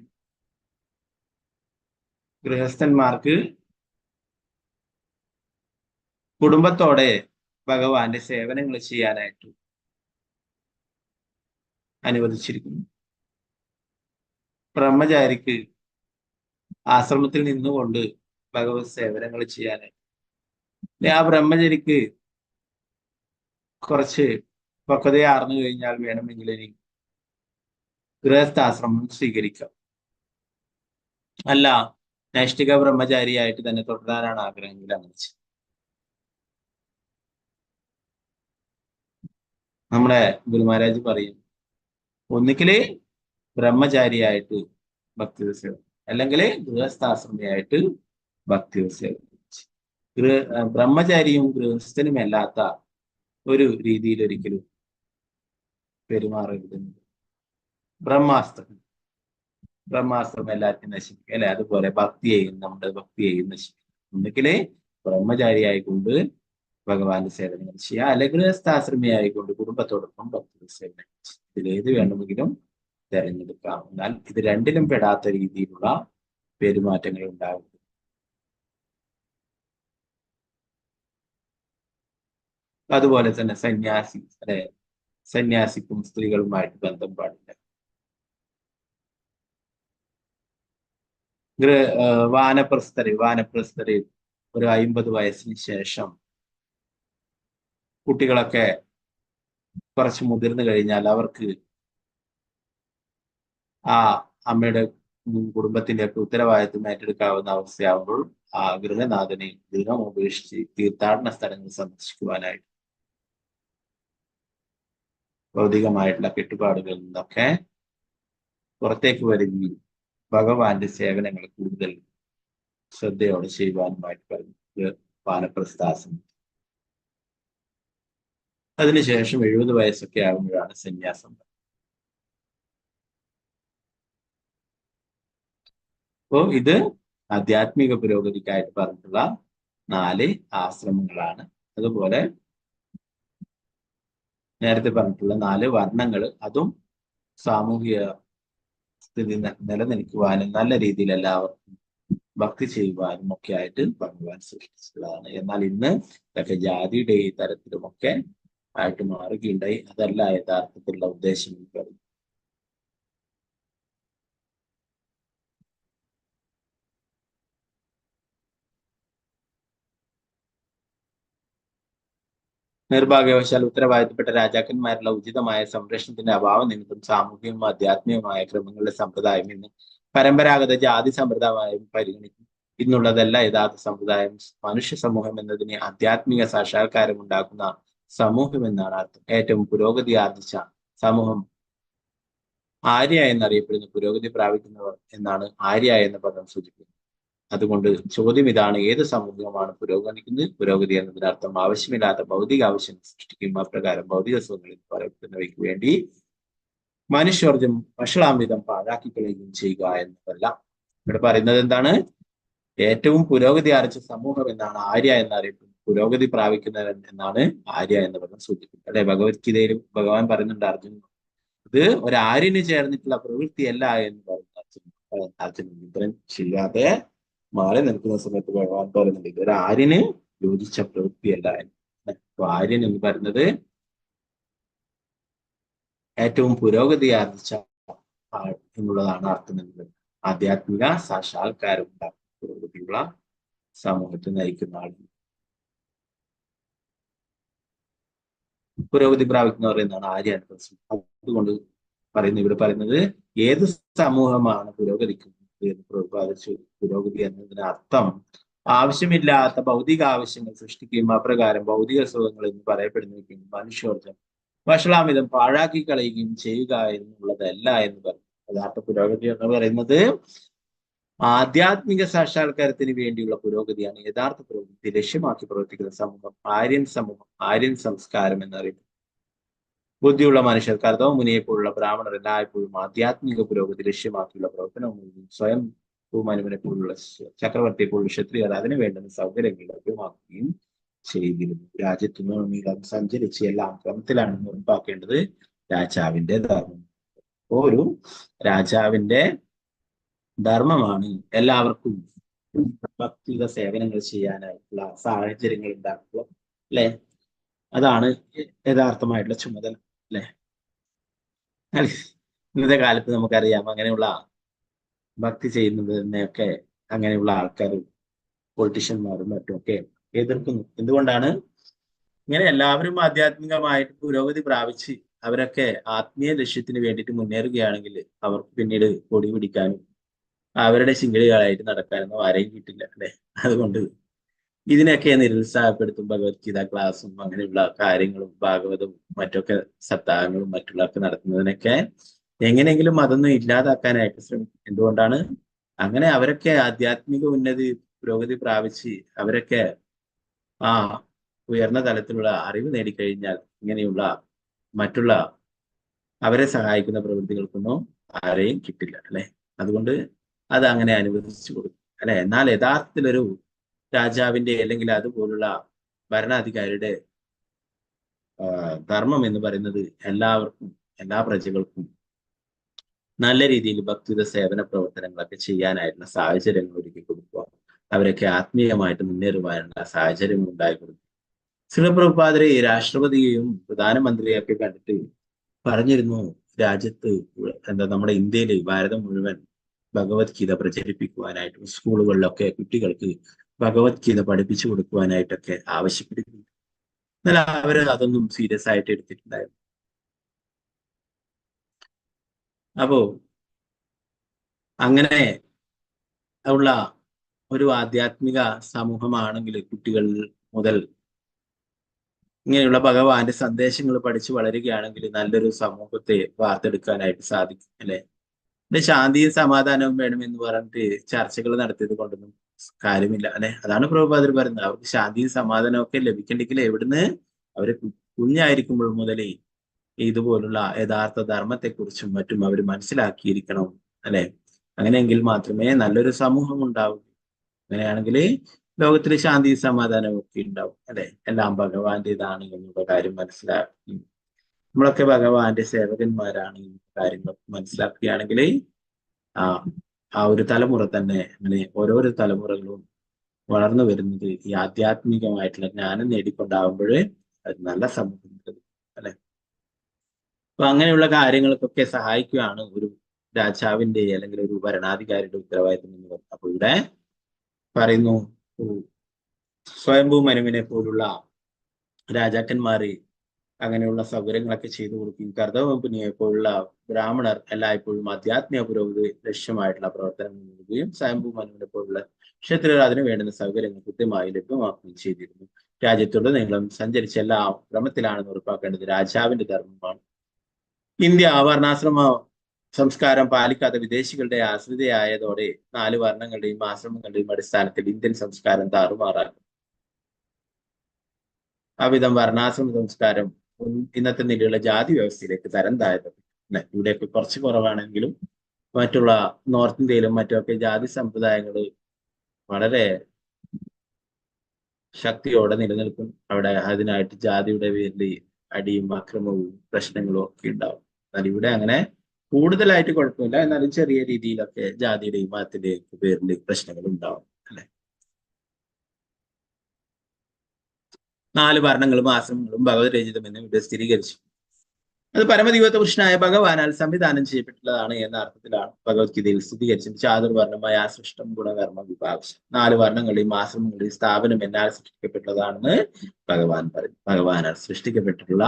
ഗൃഹസ്ഥന്മാർക്ക് കുടുംബത്തോടെ ഭഗവാന്റെ സേവനങ്ങൾ ചെയ്യാനായിട്ട് അനുവദിച്ചിരിക്കുന്നു. ബ്രഹ്മചാരിക്ക് ആശ്രമത്തിൽ നിന്നുകൊണ്ട് ഭഗവത് സേവനങ്ങൾ ചെയ്യാനായിട്ട്. ആ ബ്രഹ്മചാരിക്ക് കുറച്ച് പക്വതയാർന്നു കഴിഞ്ഞാൽ വേണമെങ്കിൽ ഇനി ഗൃഹസ്ഥാശ്രമം സ്വീകരിക്കാം. അല്ല, നൈഷ്ഠിക ബ്രഹ്മചാരിയായിട്ട് തന്നെ തുടരാനാണ് ആഗ്രഹമെങ്കിൽ അങ്ങനെ ചെയ്യും. നമ്മുടെ ഗുരുമഹാരാജ് പറയും, ഒന്നുകില് ബ്രഹ്മചാരിയായിട്ട് ഭക്തി സേവനം, അല്ലെങ്കിൽ ഗൃഹസ്ഥാശ്രമിയായിട്ട് ഭക്തി സേവനം. ബ്രഹ്മചാരിയും ഗൃഹസ്ഥനും അല്ലാത്ത ഒരു രീതിയിൽ ഒരിക്കലും പെരുമാറരുത്. ബ്രഹ്മാസ്ത്രം എല്ലാറ്റിനും നശിപ്പിക്കുക, അല്ലെ. അതുപോലെ ഭക്തിയെയും നമ്മുടെ ഭക്തിയെയും നശിപ്പിക്കുക. ഒന്നുകില് ബ്രഹ്മചാരിയായിക്കൊണ്ട് ഭഗവാന്റെ സേവനങ്ങൾ ചെയ്യുക, അല്ലെങ്കിൽ ഗൃഹസ്ഥാശ്രമിയായിക്കൊണ്ട് കുടുംബത്തോടൊപ്പം ഭക്തി സേവനങ്ങൾ ചെയ്യുക. ഇതിലേത് വേണമെങ്കിലും തെരഞ്ഞെടുക്കാം. എന്നാൽ ഇത് രണ്ടിലും പെടാത്ത രീതിയിലുള്ള പെരുമാറ്റങ്ങൾ ഉണ്ടാകും. അതുപോലെ തന്നെ സന്യാസി, അല്ലെ, സന്യാസിക്കും സ്ത്രീകളുമായിട്ട് ബന്ധം പാടില്ല. വാനപ്രസ്ഥര് ഒരു 50 വയസ്സിന് ശേഷം കുട്ടികളൊക്കെ കുറച്ച് മുതിർന്നു കഴിഞ്ഞാൽ അവർക്ക് ആ അമ്മയുടെ കുടുംബത്തിന്റെ ഒക്കെ ഉത്തരവാദിത്വം ഏറ്റെടുക്കാവുന്ന അവസ്ഥയാവുമ്പോൾ ആ ഗൃഹനാഥനെ ഗൃഹം ഉപേക്ഷിച്ച് തീർത്ഥാടന സ്ഥലങ്ങൾ സന്ദർശിക്കുവാനായിട്ട് ഭൗതികമായിട്ടുള്ള കെട്ടുപാടുകളിൽ നിന്നൊക്കെ പുറത്തേക്ക് വരികയും ഭഗവാന്റെ സേവനങ്ങൾ കൂടുതൽ ശ്രദ്ധയോടെ ചെയ്യുവാനുമായിട്ട് പറഞ്ഞു വാനപ്രസ്ഥാശ്രമം. അതിനുശേഷം 70 വയസ്സൊക്കെ ആകുമ്പോഴാണ് സന്യാസം. അപ്പോ ഇത് ആധ്യാത്മിക പുരോഗതിക്കായിട്ട് പറഞ്ഞിട്ടുള്ള 4 ആശ്രമങ്ങളാണ്. അതുപോലെ നേരത്തെ പറഞ്ഞിട്ടുള്ള 4 വർണ്ണങ്ങൾ, അതും സാമൂഹിക സ്ഥിതി നിലനിൽക്കുവാനും നല്ല രീതിയിൽ എല്ലാവർക്കും ഭക്തി ചെയ്യുവാനും ഒക്കെ ആയിട്ട് ഭഗവാൻ സൃഷ്ടിച്ചതാണ്. എന്നാൽ ഇന്ന് ഇതൊക്കെ ജാതിയുടെ ഈ തരത്തിലുമൊക്കെ ആയിട്ട് മാറുകയുണ്ടായി. അതല്ല യഥാർത്ഥത്തിലുള്ള ഉദ്ദേശം എന്ന് പറയും. നിർഭാഗ്യവശാൽ ഉത്തരവാദിത്തപ്പെട്ട രാജാക്കന്മാരുള്ള ഉചിതമായ സംരക്ഷണത്തിന്റെ അഭാവം നിമിത്തം സാമൂഹികവും ആധ്യാത്മികമായ ക്രമങ്ങളുടെ സമ്പ്രദായം ഇന്ന് പരമ്പരാഗത ജാതി സമ്പ്രദായം പരിഗണിക്കും. ഇന്നുള്ളതല്ല യഥാർത്ഥ സമ്പ്രദായം. മനുഷ്യ സമൂഹം എന്നതിന് ആധ്യാത്മിക സാക്ഷാത്കാരം ഉണ്ടാക്കുന്ന സമൂഹം എന്നാണ് അർത്ഥം. ഏറ്റവും പുരോഗതി ആർജിച്ച സമൂഹം ആര്യ എന്നറിയപ്പെടുന്ന പുരോഗതി പ്രാപിക്കുന്നവർ എന്നാണ് ആര്യ എന്ന പദം സൂചിപ്പിക്കുന്നത്. അതുകൊണ്ട് ചോദ്യം ഇതാണ്: ഏത് സമൂഹമാണ് പുരോഗമിക്കുന്നത്? പുരോഗതി എന്നതിനർത്ഥം ആവശ്യമില്ലാത്ത ഭൗതിക ആവശ്യങ്ങൾ സൃഷ്ടിക്കും, അപ്രകാരം ഭൗതിക സുഖങ്ങളിൽ പറയപ്പെടുന്നവയ്ക്ക് വേണ്ടി മനുഷ്യോർജം വഷളാമിതം പാഴാക്കി കളയുകയും ചെയ്യുക എന്നതല്ല. ഇവിടെ പറയുന്നത് എന്താണ്? ഏറ്റവും പുരോഗതി ആർജിച്ച സമൂഹം എന്നാണ് ആര്യ എന്നറിയപ്പെടുന്നത്. പുരോഗതി പ്രാപിക്കുന്നവൻ എന്നാണ് ആര്യ എന്ന് പറഞ്ഞ് സൂചിപ്പിക്കുന്നത്. അല്ലെ, ഭഗവത്ഗീതയിൽ ഭഗവാൻ പറയുന്നുണ്ട് അർജുനൻ, ഇത് ഒരു ആര്യന് ചേർന്നിട്ടുള്ള പ്രവൃത്തിയല്ല എന്ന് പറയുന്ന അർജുനൻ ഇന്ദ്രൻ ചെയ്യാതെ മാറി നിൽക്കുന്ന സമയത്ത് ഭഗവാൻ പറയുന്നുണ്ട് ഇത് ഒരു ആര്യന് യോജിച്ച പ്രവൃത്തിയല്ല എന്ന്. അപ്പൊ ആര്യൻ എന്ന് പറയുന്നത് ഏറ്റവും പുരോഗതി ആർജിച്ച ആൾ എന്നുള്ളതാണ് അർത്ഥം എന്നുള്ളത്. ആധ്യാത്മിക സാക്ഷാത്കാരം ഉണ്ടാകുന്ന പുരോഗതിയുള്ള സമൂഹത്തെ നയിക്കുന്ന ആൾ. പുരോഗതി പ്രാപിക്കുന്നവർ എന്നാണ് ആര്യ. അതുകൊണ്ട് ഇവിടെ പറയുന്നത് ഏത് സമൂഹമാണ് പുരോഗതിക്കുന്നത് എന്ന് പ്രതിപാദിച്ചു. പുരോഗതി എന്നതിന് അർത്ഥം ആവശ്യമില്ലാത്ത ഭൗതിക ആവശ്യങ്ങൾ സൃഷ്ടിക്കുകയും അപ്രകാരം ഭൗതിക സുഖങ്ങൾ എന്ന് പറയപ്പെടുന്നവയ്ക്കും മനുഷ്യോർജം വഷളാമിതം പാഴാക്കി കളയുകയും ചെയ്യുക എന്നുള്ളതല്ല എന്ന് പറഞ്ഞു. യഥാർത്ഥ പുരോഗതി എന്ന് പറയുന്നത് ആധ്യാത്മിക സാക്ഷാത്കാരത്തിന് വേണ്ടിയുള്ള പുരോഗതിയാണ്. യഥാർത്ഥ പുരോഗതി ലക്ഷ്യമാക്കി പ്രവർത്തിക്കുന്ന സമൂഹം ആര്യൻ സംസ്കാരം എന്നറിയുന്നു. ബുദ്ധിയുള്ള മനുഷ്യർ കർദവ മുനിയെപ്പോലുള്ള ബ്രാഹ്മണർ എല്ലായ്പ്പോഴും ആധ്യാത്മിക പുരോഗതി ലക്ഷ്യമാക്കിയുള്ള പ്രവർത്തനവും സ്വയം ഭൂമനുവിനെ പോലുള്ള ചക്രവർത്തിയെ പോലുള്ള ക്ഷത്രിയർ അതിനു വേണ്ടുന്ന സൗകര്യങ്ങൾ ലഭ്യമാക്കുകയും ചെയ്തിരുന്നു. രാജ്യത്തുനിന്നും സഞ്ചരിച്ച് എല്ലാം ക്രമത്തിലാണെന്ന് ഉറപ്പാക്കേണ്ടത് രാജാവിന്റെ ധർമ്മം. ഒരു രാജാവിന്റെ ധർമ്മമാണ് എല്ലാവർക്കും ഭക്തിയുടെ സേവനങ്ങൾ ചെയ്യാനായിട്ടുള്ള സാഹചര്യങ്ങൾ ഉണ്ടാക്കുക. അല്ലെ, അതാണ് യഥാർത്ഥമായിട്ടുള്ള ചുമതല. അല്ലെ, ഇന്നത്തെ കാലത്ത് നമുക്കറിയാം അങ്ങനെയുള്ള ഭക്തി ചെയ്യുന്നതിനെയൊക്കെ അങ്ങനെയുള്ള ആൾക്കാർ പൊളിറ്റീഷ്യന്മാരും മറ്റുമൊക്കെ എതിർക്കുന്നു. എന്തുകൊണ്ടാണ്? ഇങ്ങനെ എല്ലാവരും ആധ്യാത്മികമായിട്ട് പുരോഗതി പ്രാപിച്ച് അവരൊക്കെ ആത്മീയ ലക്ഷ്യത്തിന് വേണ്ടിയിട്ട് മുന്നേറുകയാണെങ്കിൽ അവർക്ക് പിന്നീട് കൊടി പിടിക്കാനും അവരുടെ ശിങ്കിളികളായിട്ട് നടക്കാനൊന്നും ആരെയും കിട്ടില്ല. അല്ലെ, അതുകൊണ്ട് ഇതിനൊക്കെ നിരുത്സാഹപ്പെടുത്തും ഭഗവത്ഗീത ക്ലാസ്സും അങ്ങനെയുള്ള കാര്യങ്ങളും ഭാഗവതവും മറ്റൊക്കെ സപ്താഹങ്ങളും മറ്റുള്ളതൊക്കെ നടത്തുന്നതിനൊക്കെ എങ്ങനെയെങ്കിലും അതൊന്നും ഇല്ലാതാക്കാനായിട്ട് ശ്രമിക്കും. എന്തുകൊണ്ടാണ്? അങ്ങനെ അവരൊക്കെ ആധ്യാത്മിക ഉന്നതി പുരോഗതി പ്രാപിച്ച് അവരൊക്കെ ആ ഉയർന്ന തലത്തിലുള്ള അറിവ് നേടിക്കഴിഞ്ഞാൽ ഇങ്ങനെയുള്ള മറ്റുള്ള അവരെ സഹായിക്കുന്ന പ്രവൃത്തികൾക്കൊന്നും ആരെയും കിട്ടില്ല. അല്ലെ, അതുകൊണ്ട് അത് അങ്ങനെ അനുവദിച്ചു കൊടുക്കും. അല്ലെ, എന്നാൽ യഥാർത്ഥത്തിലൊരു രാജാവിന്റെ അല്ലെങ്കിൽ അതുപോലുള്ള ഭരണാധികാരിയുടെ ധർമ്മം എന്ന് പറയുന്നത് എല്ലാവർക്കും എല്ലാ പ്രജകൾക്കും നല്ല രീതിയിൽ ഭക്തിയുടെ സേവന പ്രവർത്തനങ്ങളൊക്കെ ചെയ്യാനായിട്ടുള്ള സാഹചര്യങ്ങൾ ഒരുക്കി കൊടുക്കുക, അവരൊക്കെ ആത്മീയമായിട്ട് മുന്നേറുവാനുള്ള സാഹചര്യങ്ങൾ ഉണ്ടായി കൊടുക്കുക. ശ്രീ പ്രഭുപാദരെ രാഷ്ട്രപതിയെയും പ്രധാനമന്ത്രിയൊക്കെ കണ്ടിട്ട് പറഞ്ഞിരുന്നു, രാജ്യത്ത് നമ്മുടെ ഇന്ത്യയില് ഭാരതം മുഴുവൻ ഭഗവത്ഗീത പ്രചരിപ്പിക്കുവാനായിട്ടും സ്കൂളുകളിലൊക്കെ കുട്ടികൾക്ക് ഭഗവത്ഗീത പഠിപ്പിച്ചു കൊടുക്കുവാനായിട്ടൊക്കെ ആവശ്യപ്പെട്ടിരുന്നു. എന്നാൽ അവര് അതൊന്നും സീരിയസ് ആയിട്ട് എടുത്തിട്ടുണ്ടായിരുന്നു. അപ്പോ അങ്ങനെ ഉള്ള ഒരു ആധ്യാത്മിക സമൂഹമാണെങ്കിൽ കുട്ടികൾ മുതൽ ഇങ്ങനെയുള്ള ഭഗവാന്റെ സന്ദേശങ്ങൾ പഠിച്ചു വളരുകയാണെങ്കിൽ നല്ലൊരു സമൂഹത്തെ വാർത്തെടുക്കാനായിട്ട് സാധിക്കും. അല്ലെ, ശാന്തിയും സമാധാനവും വേണമെന്ന് പറഞ്ഞിട്ട് ചർച്ചകൾ നടത്തിയത് കൊണ്ടൊന്നും കാര്യമില്ല. അല്ലെ, അതാണ് പ്രഭുപാദർ പറയുന്നത്. അവർക്ക് ശാന്തിയും സമാധാനവും ഒക്കെ ലഭിക്കണ്ടെങ്കിൽ എവിടുന്ന് അവര് കുഞ്ഞായിരിക്കുമ്പോൾ മുതലേ ഇതുപോലുള്ള യഥാർത്ഥ ധർമ്മത്തെക്കുറിച്ചും മറ്റും അവർ മനസ്സിലാക്കിയിരിക്കണം. അല്ലെ, അങ്ങനെയെങ്കിൽ മാത്രമേ നല്ലൊരു സമൂഹം ഉണ്ടാവൂ. അങ്ങനെയാണെങ്കിൽ ലോകത്തിൽ ശാന്തി സമാധാനവും ഒക്കെ ഉണ്ടാവും. അല്ലെ, എല്ലാം ഭഗവാന്റേതാണ് എന്നുള്ള കാര്യം മനസ്സിലാക്കി നമ്മളൊക്കെ ഭഗവാന്റെ സേവകന്മാരാണ് എന്ന കാര്യങ്ങൾ മനസ്സിലാക്കുകയാണെങ്കിൽ ആ ഒരു തലമുറ തന്നെ അങ്ങനെ ഓരോരോ തലമുറകളും വളർന്നു വരുന്നത് ഈ ആധ്യാത്മികമായിട്ടുള്ള ജ്ഞാനം നേടിക്കൊണ്ടാവുമ്പോഴേ അത് നല്ല സമൂഹം. അല്ലെ, അപ്പൊ അങ്ങനെയുള്ള കാര്യങ്ങൾക്കൊക്കെ സഹായിക്കുകയാണ് ഒരു രാജാവിന്റെ അല്ലെങ്കിൽ ഒരു ഭരണാധികാരിയുടെ ഉത്തരവാദിത്വം എന്ന് പറയുന്നത്. അപ്പൊ ഇവിടെ പറയുന്നു, സ്വയംഭൂ മനുവിനെ പോലുള്ള രാജാക്കന്മാര് അങ്ങനെയുള്ള സൗകര്യങ്ങളൊക്കെ ചെയ്തു കൊടുക്കുകയും കർദവമുനിയെ പോലുള്ള ബ്രാഹ്മണർ എല്ലായ്പ്പോഴും ആധ്യാത്മിക പുരോഗതി ലക്ഷ്യമായിട്ടുള്ള പ്രവർത്തനങ്ങൾ നൽകുകയും സ്വയംഭൂ മനുവിനെ പോലുള്ള ക്ഷത്രിയർ അതിനു വേണ്ടുന്ന സൗകര്യങ്ങൾ കൃത്യമായി ലഭ്യമാക്കുകയും ചെയ്തിരുന്നു. രാജ്യത്തുടനീളം സഞ്ചരിച്ച എല്ലാ ക്രമത്തിലാണെന്ന് ഉറപ്പാക്കേണ്ടത് രാജാവിന്റെ ധർമ്മമാണ്. ഇന്ത്യ വർണ്ണാശ്രമ സംസ്കാരം പാലിക്കാത്ത വിദേശികളുടെ ആശ്രിതയായതോടെ 4 വർണ്ണങ്ങളുടെയും ആശ്രമങ്ങളുടെയും അടിസ്ഥാനത്തിൽ ഇന്ത്യൻ സംസ്കാരം താറുമാറാകും. അവിധം വർണ്ണാശ്രമ സംസ്കാരം ഇന്നത്തെ നിലയുള്ള ജാതി വ്യവസ്ഥയിലേക്ക് തരം താഴ്ന്നത്. ഇവിടെയൊക്കെ കുറച്ച് കുറവാണെങ്കിലും മറ്റുള്ള നോർത്ത് ഇന്ത്യയിലും മറ്റുമൊക്കെ ജാതി സമ്പ്രദായങ്ങൾ വളരെ ശക്തിയോടെ നിലനിൽക്കും. അവിടെ അതിനായിട്ട് ജാതിയുടെ പേരിൽ അടിയും അക്രമവും പ്രശ്നങ്ങളും ഒക്കെ ഉണ്ടാവും. എന്നാൽ ഇവിടെ അങ്ങനെ കൂടുതലായിട്ട് കുഴപ്പമില്ല, എന്നാലും ചെറിയ രീതിയിലൊക്കെ ജാതിയുടെയും മതത്തിന്റെയും പേരിൽ പ്രശ്നങ്ങൾ ഉണ്ടാവും അല്ലെ. 4 വർണ്ണങ്ങളും ആശ്രമങ്ങളും ഭഗവത് രചിതമെന്ന് ഇവിടെ സ്ഥിരീകരിച്ചു. അത് പരമദിവ്യത്വ പുരുഷനായ ഭഗവാനാൽ സംവിധാനം ചെയ്യപ്പെട്ടുള്ളതാണ് എന്ന അർത്ഥത്തിലാണ് ഭഗവത്ഗീതയിൽ സ്ഥിരീകരിച്ചത്. ചാതുർവർണ്ണമായ സൃഷ്ടം ഗുണകർമ്മ വിഭാഗം 4 വർണ്ണങ്ങളുടെയും ആശ്രമങ്ങളുടെയും സ്ഥാപനം എന്നാൽ സൃഷ്ടിക്കപ്പെട്ടതാണെന്ന് ഭഗവാൻ പറഞ്ഞു. ഭഗവാനാൽ സൃഷ്ടിക്കപ്പെട്ടിട്ടുള്ള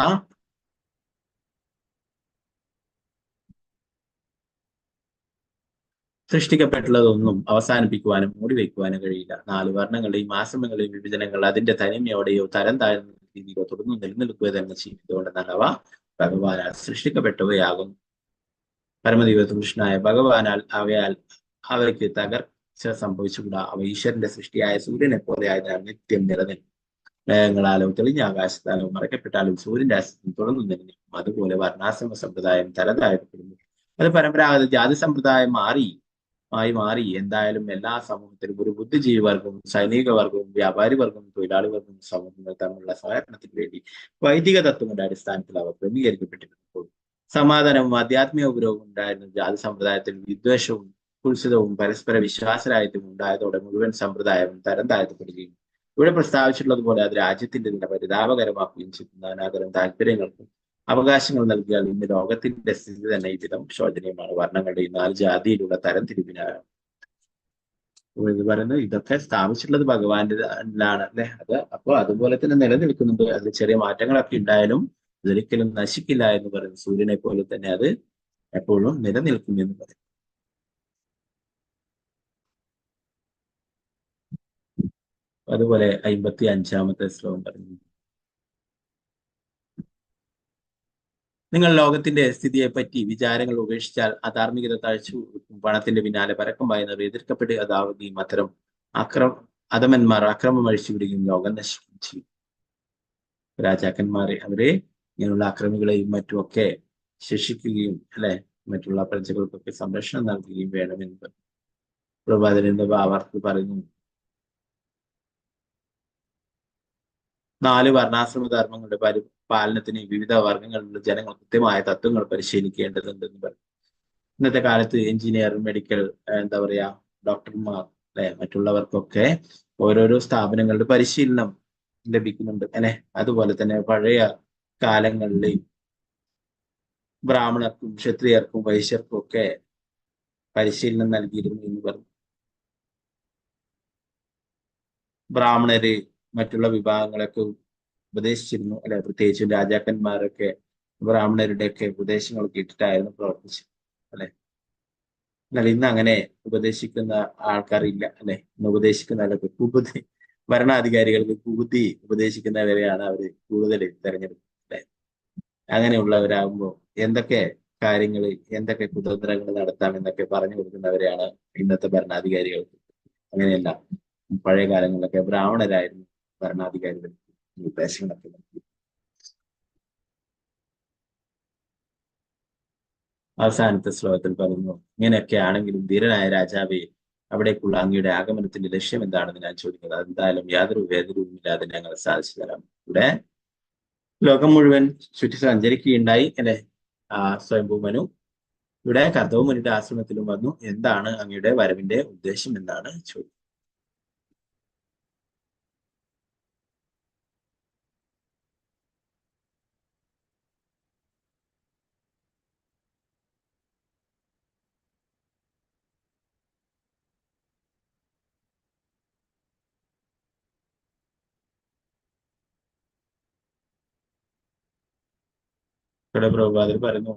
സൃഷ്ടിക്കപ്പെട്ടുള്ളതൊന്നും അവസാനിപ്പിക്കുവാനും മൂടിവെക്കുവാനും കഴിയില്ല. 4 വർണ്ണങ്ങളുടെയും ആശ്രമങ്ങളുടെയും വിഭജനങ്ങൾ അതിന്റെ തനിമയോടെയോ തരം താഴ്ന്ന രീതിയിലോ തുടർന്ന് നിലനിൽക്കുക തന്നെ ചെയ്യുന്നതുകൊണ്ടെന്നാൽ അവ ഭഗവാനാൽ സൃഷ്ടിക്കപ്പെട്ടവയാകുന്നു. പരമദിവ്യത്വ പുരുഷനായ ഭഗവാനാൽ അവയ്ക്ക് തകർച്ച സംഭവിച്ചുകൂടാ. അവ ഈശ്വരന്റെ സൃഷ്ടിയായ സൂര്യനെ പോലെ ആയതിനാൽ നിത്യം നിലനിൽക്കും. മേഘങ്ങളാലോ തെളിഞ്ഞ ആകാശത്താലോ മറയ്ക്കപ്പെട്ടാലും സൂര്യന്റെ അസ്തിത്വം തുടർന്നു നിലനിൽക്കും. അതുപോലെ വർണ്ണാശ്രമ സമ്പ്രദായം തരം താഴ്ത്തപ്പെടുന്നു. അത് പരമ്പരാഗത ജാതി സമ്പ്രദായം മാറി എന്തായാലും എല്ലാ സമൂഹത്തിലും ഒരു ബുദ്ധിജീവി വർഗവും സൈനിക വർഗവും വ്യാപാരി വർഗവും തൊഴിലാളി വർഗവും സമൂഹങ്ങൾ തമ്മിലുള്ള സഹകരണത്തിന് വേണ്ടി വൈദിക തത്വങ്ങളുടെ അടിസ്ഥാനത്തിൽ അവർ ക്രമീകരിക്കപ്പെട്ടിരുന്നപ്പോൾ സമാധാനവും ആധ്യാത്മിക പുരോഗവും ഉണ്ടായിരുന്ന ജാതി സമ്പ്രദായത്തിൽ വിദ്വേഷവും കുൽസിതവും പരസ്പര വിശ്വാസരാഹിത്യവും ഉണ്ടായതോടെ മുഴുവൻ സമ്പ്രദായവും തരം താഴ്ത്തപ്പെടുകയും ഇവിടെ പ്രസ്താവിച്ചിട്ടുള്ളതുപോലെ അത് രാജ്യത്തിന്റെ നില പരിതാപകരമാക്കുകയും ചെയ്യുന്ന അനാദരം താല്പര്യങ്ങൾക്കും അവകാശങ്ങൾ നൽകിയാൽ ഇന്ന് ലോകത്തിന്റെ സ്ഥിതി തന്നെ ഈ വിധം ശോചനീയമാണ്. വർണ്ണങ്ങളുടെയും 4 ജാതിയിലുള്ള തരം തിരിവിനാണ് എന്ന് പറയുന്നത്. ഇതൊക്കെ സ്ഥാപിച്ചിട്ടുള്ളത് ഭഗവാന്റെ അല്ലെ. അത് അപ്പോൾ അതുപോലെ തന്നെ നിലനിൽക്കുന്നുണ്ട്. അതിൽ ചെറിയ മാറ്റങ്ങളൊക്കെ ഉണ്ടായാലും ഇതൊരിക്കലും നശിക്കില്ല എന്ന് പറയുന്നത്. സൂര്യനെ പോലെ തന്നെ അത് എപ്പോഴും നിലനിൽക്കും എന്ന് പറയും. അതുപോലെ 55-ാമത്തെ ശ്ലോകം പറഞ്ഞു, നിങ്ങൾ ലോകത്തിന്റെ സ്ഥിതിയെപ്പറ്റി വിചാരങ്ങൾ ഉപേക്ഷിച്ചാൽ അധാർമികത തഴച്ചു കൊടുക്കും. പണത്തിന്റെ പിന്നാലെ പരക്കം പായുന്നവർ എതിർക്കപ്പെടുകയും അത്തരം അധമന്മാർ അക്രമം അഴിച്ചുവിടുകയും ലോകം നശിക്കുകയും ചെയ്യും. രാജാക്കന്മാരെ അവരെ ഇങ്ങനെയുള്ള അക്രമികളെയും മറ്റുമൊക്കെ ശിക്ഷിക്കുകയും അല്ലെ മറ്റുള്ള പ്രജകൾക്കൊക്കെ സംരക്ഷണം നൽകുകയും വേണമെന്ന് പ്രഭാതന്റെ ഭാവാർത്ഥത്തിൽ പറയുന്നു. 4 വർണ്ണാശ്രമ ധർമ്മങ്ങളുടെ പാലനത്തിന് വിവിധ വർഗങ്ങളിലുള്ള ജനങ്ങൾ കൃത്യമായ തത്വങ്ങൾ പരിശീലിക്കേണ്ടതുണ്ടെന്ന് പറയും. ഇന്നത്തെ കാലത്ത് എഞ്ചിനീയർ, മെഡിക്കൽ ഡോക്ടർമാർ അല്ലെ മറ്റുള്ളവർക്കൊക്കെ ഓരോരോ സ്ഥാപനങ്ങളുടെ പരിശീലനം ലഭിക്കുന്നുണ്ട് അല്ലെ. അതുപോലെ തന്നെ പഴയ കാലങ്ങളിൽ ബ്രാഹ്മണർക്കും ക്ഷത്രിയർക്കും വൈശ്യർക്കും ഒക്കെ പരിശീലനം നൽകിയിരുന്നു എന്ന് പറഞ്ഞു. ബ്രാഹ്മണര് മറ്റുള്ള വിഭാഗങ്ങളൊക്കെ ഉപദേശിച്ചിരുന്നു അല്ലെ. പ്രത്യേകിച്ചും രാജാക്കന്മാരൊക്കെ ബ്രാഹ്മണരുടെയൊക്കെ ഉപദേശങ്ങൾ കേട്ടിട്ടായിരുന്നു പ്രവർത്തിച്ചത് അല്ലെ. എന്നാൽ ഇന്ന് അങ്ങനെ ഉപദേശിക്കുന്ന ആൾക്കാരില്ല അല്ലെ. ഇന്ന് ഉപദേശിക്കുന്ന ഭരണാധികാരികൾക്ക് കുബുദ്ധി ഉപദേശിക്കുന്നവരെയാണ് അവര് കൂടുതൽ തെരഞ്ഞെടുക്കുന്നത് അല്ലെ. അങ്ങനെയുള്ളവരാകുമ്പോൾ എന്തൊക്കെ കാര്യങ്ങൾ എന്തൊക്കെ കുതന്ത്രങ്ങൾ നടത്താം എന്നൊക്കെ പറഞ്ഞു കൊടുക്കുന്നവരെയാണ് ഇന്നത്തെ ഭരണാധികാരികൾക്ക്. അങ്ങനെയല്ല, പഴയ കാലങ്ങളിലൊക്കെ ബ്രാഹ്മണരായിരുന്നു ഭരണാധികാരികൾ നിർദ്ദേശങ്ങളൊക്കെ നൽകി. അവസാനത്തെ ശ്ലോകത്തിൽ പറഞ്ഞു, ഇങ്ങനെയൊക്കെ ആണെങ്കിലും ധീരനായ രാജാവേ, അവിടേക്കുള്ള അങ്ങയുടെ ആഗമനത്തിന്റെ ലക്ഷ്യം എന്താണെന്ന് ഞാൻ ചോദിക്കുന്നത്. എന്തായാലും യാതൊരു വേദനവുമില്ലാതെ ഞങ്ങൾ സാധിച്ചു തരാം. ഇവിടെ ലോകം മുഴുവൻ ചുറ്റി സഞ്ചരിക്കുകയുണ്ടായി അല്ലെ സ്വയംഭൂമനു. ഇവിടെ കർദവമുനിയുടെ ആശ്രമത്തിലും വന്നു. എന്താണ് അങ്ങയുടെ വരവിന്റെ ഉദ്ദേശം എന്നാണ് ചോദിക്കുന്നത്. ഇവിടെ പ്രഭുപാദർ പറയുന്നു,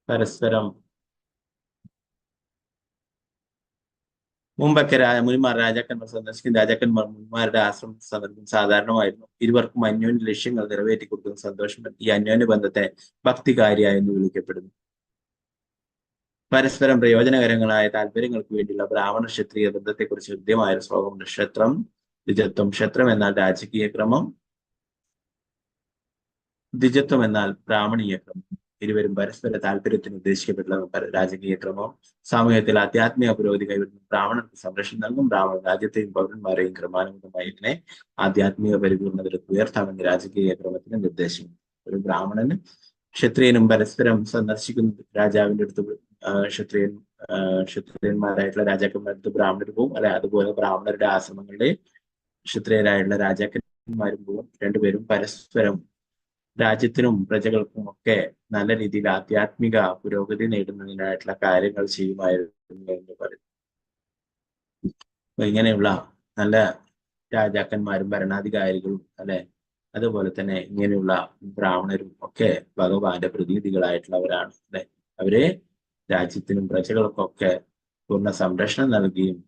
പരസ്പരം മുമ്പൊക്കെ മുനിമാർ രാജാക്കന്മാർ സന്ദർശിക്കും. രാജാക്കന്മാർ മുനിമാരുടെ ആശ്രമം സന്ദർശിക്കും സാധാരണമായിരുന്നു. ഇരുവർക്കും അന്യോന്യ ലക്ഷ്യങ്ങൾ നിറവേറ്റി കൊടുക്കുന്ന സന്തോഷം ഈ അന്യോന്യ ബന്ധത്തെ ഭക്തികാര്യ എന്ന് വിളിക്കപ്പെടുന്നു. പരസ്പരം പ്രയോജനകരങ്ങളായ താല്പര്യങ്ങൾക്ക് വേണ്ടിയുള്ള ബ്രാഹ്മണ ക്ഷത്രിയ ബന്ധത്തെക്കുറിച്ച് ഹൃദ്യമായ ഒരു ശ്ലോകമുണ്ട്. ക്ഷത്രം ദ്വിജത്വം. ക്ഷത്രം എന്നാൽ രാജകീയ ക്രമം, ദ്വിജത്വം എന്നാൽ ബ്രാഹ്മണീയ ക്രമം. ഇരുവരും പരസ്പര താല്പര്യത്തിന് ഉദ്ദേശിക്കപ്പെട്ടുള്ള രാജകീയ ക്രമവും സാമൂഹ്യത്തിൽ ആധ്യാത്മിക പുരോഗതി കൈവരുന്ന ബ്രാഹ്മണർക്ക് സംരക്ഷണം നൽകും. ബ്രാഹ്മണ രാജ്യത്തെയും പൗരന്മാരെയും ക്രമാനുഗതമായി ഇതിനെ ആധ്യാത്മിക പരിപൂർണതയിലേക്ക് ഉയർത്താമെന്ന് രാജകീയ ക്രമത്തിന് നിർദ്ദേശം. ഒരു ബ്രാഹ്മണന് ക്ഷത്രിയനും പരസ്പരം സന്ദർശിക്കുന്ന രാജാവിന്റെ അടുത്ത് ക്ഷത്രിയന്മാരായിട്ടുള്ള രാജാക്കന്മാരുടെ അടുത്ത് ബ്രാഹ്മണർ പോകും. അല്ലെ, അതുപോലെ ബ്രാഹ്മണരുടെ ആശ്രമങ്ങളുടെ ക്ഷത്രിയരായിട്ടുള്ള രാജാക്കന്മാരും പോകും. രണ്ടുപേരും പരസ്പരം രാജ്യത്തിനും പ്രജകൾക്കും ഒക്കെ നല്ല രീതിയിൽ ആധ്യാത്മിക പുരോഗതി നേടുന്നതിനായിട്ടുള്ള കാര്യങ്ങൾ ചെയ്യുമായിരുന്നു എന്ന് പറയും. അപ്പൊ ഇങ്ങനെയുള്ള നല്ല രാജാക്കന്മാരും ഭരണാധികാരികളും അല്ലെ, അതുപോലെ തന്നെ ഇങ്ങനെയുള്ള ബ്രാഹ്മണരും ഒക്കെ ഭഗവാന്റെ പ്രതിനിധികളായിട്ടുള്ളവരാണ് അല്ലെ. അവരെ രാജ്യത്തിനും പ്രജകൾക്കും ഒക്കെ പൂർണ്ണ സംരക്ഷണം നൽകുകയും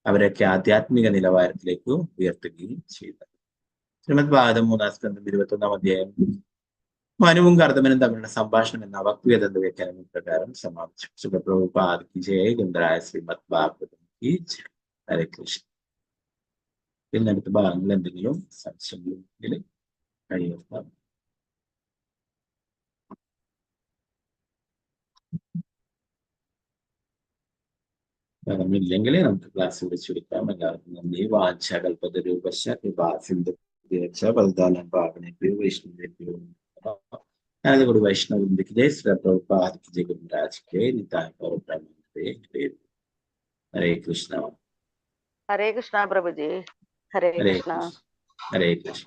അവരൊക്കെ ആധ്യാത്മിക നിലവാരത്തിലേക്ക് ഉയർത്തുകയും ചെയ്തത്. ശ്രീമദ് ഭാഗവതം 3-ാം സ്കന്ധം 21-ാം അധ്യായം മനുവും കർദമനും തമ്മിലുള്ള സംഭാഷണം എന്ന വക്തൃതന്ത വ്യാഖ്യാനം പ്രകാരം സമാപിച്ചു. സുഖപ്രഭുപാദ് കി ജയ. ഗുരുനായ ശ്രീമദ് ഭാഗവതം കി ജയ. ഹരേ കൃഷ്ണ. പിന്നെ അടുത്ത ഭാഗങ്ങൾ എന്തെങ്കിലും സംശയങ്ങളുണ്ടെങ്കിൽ കഴിയുക. ഇല്ലെങ്കിൽ നമുക്ക് ക്ലാസ് വിളിച്ചെടുക്കാം. എല്ലാവർക്കും നന്ദി. വാച്ഛകൽപതരൂപശ്ച കൃപാസിന്ധുഭ്യശ്ച പതിതാനം പാവനേഭ്യോ വൈഷ്ണവേഭ്യോ നമഃ. ഞാനതുകൂടി വൈഷ്ണവൃന്ദയ്ക്ക് ജയ്. ശ്രീ പ്രഭുപാദ് കി ജയ്. ഗുരുരാജ് കെ നിതായ പരബ്രഹ്മണേ. ഹരേ കൃഷ്ണ. ഹരേ കൃഷ്ണ പ്രഭുജി. ഹരേ ഹരേ കൃഷ്ണ. കൃഷ്ണ. ഹരേ കൃഷ്ണ.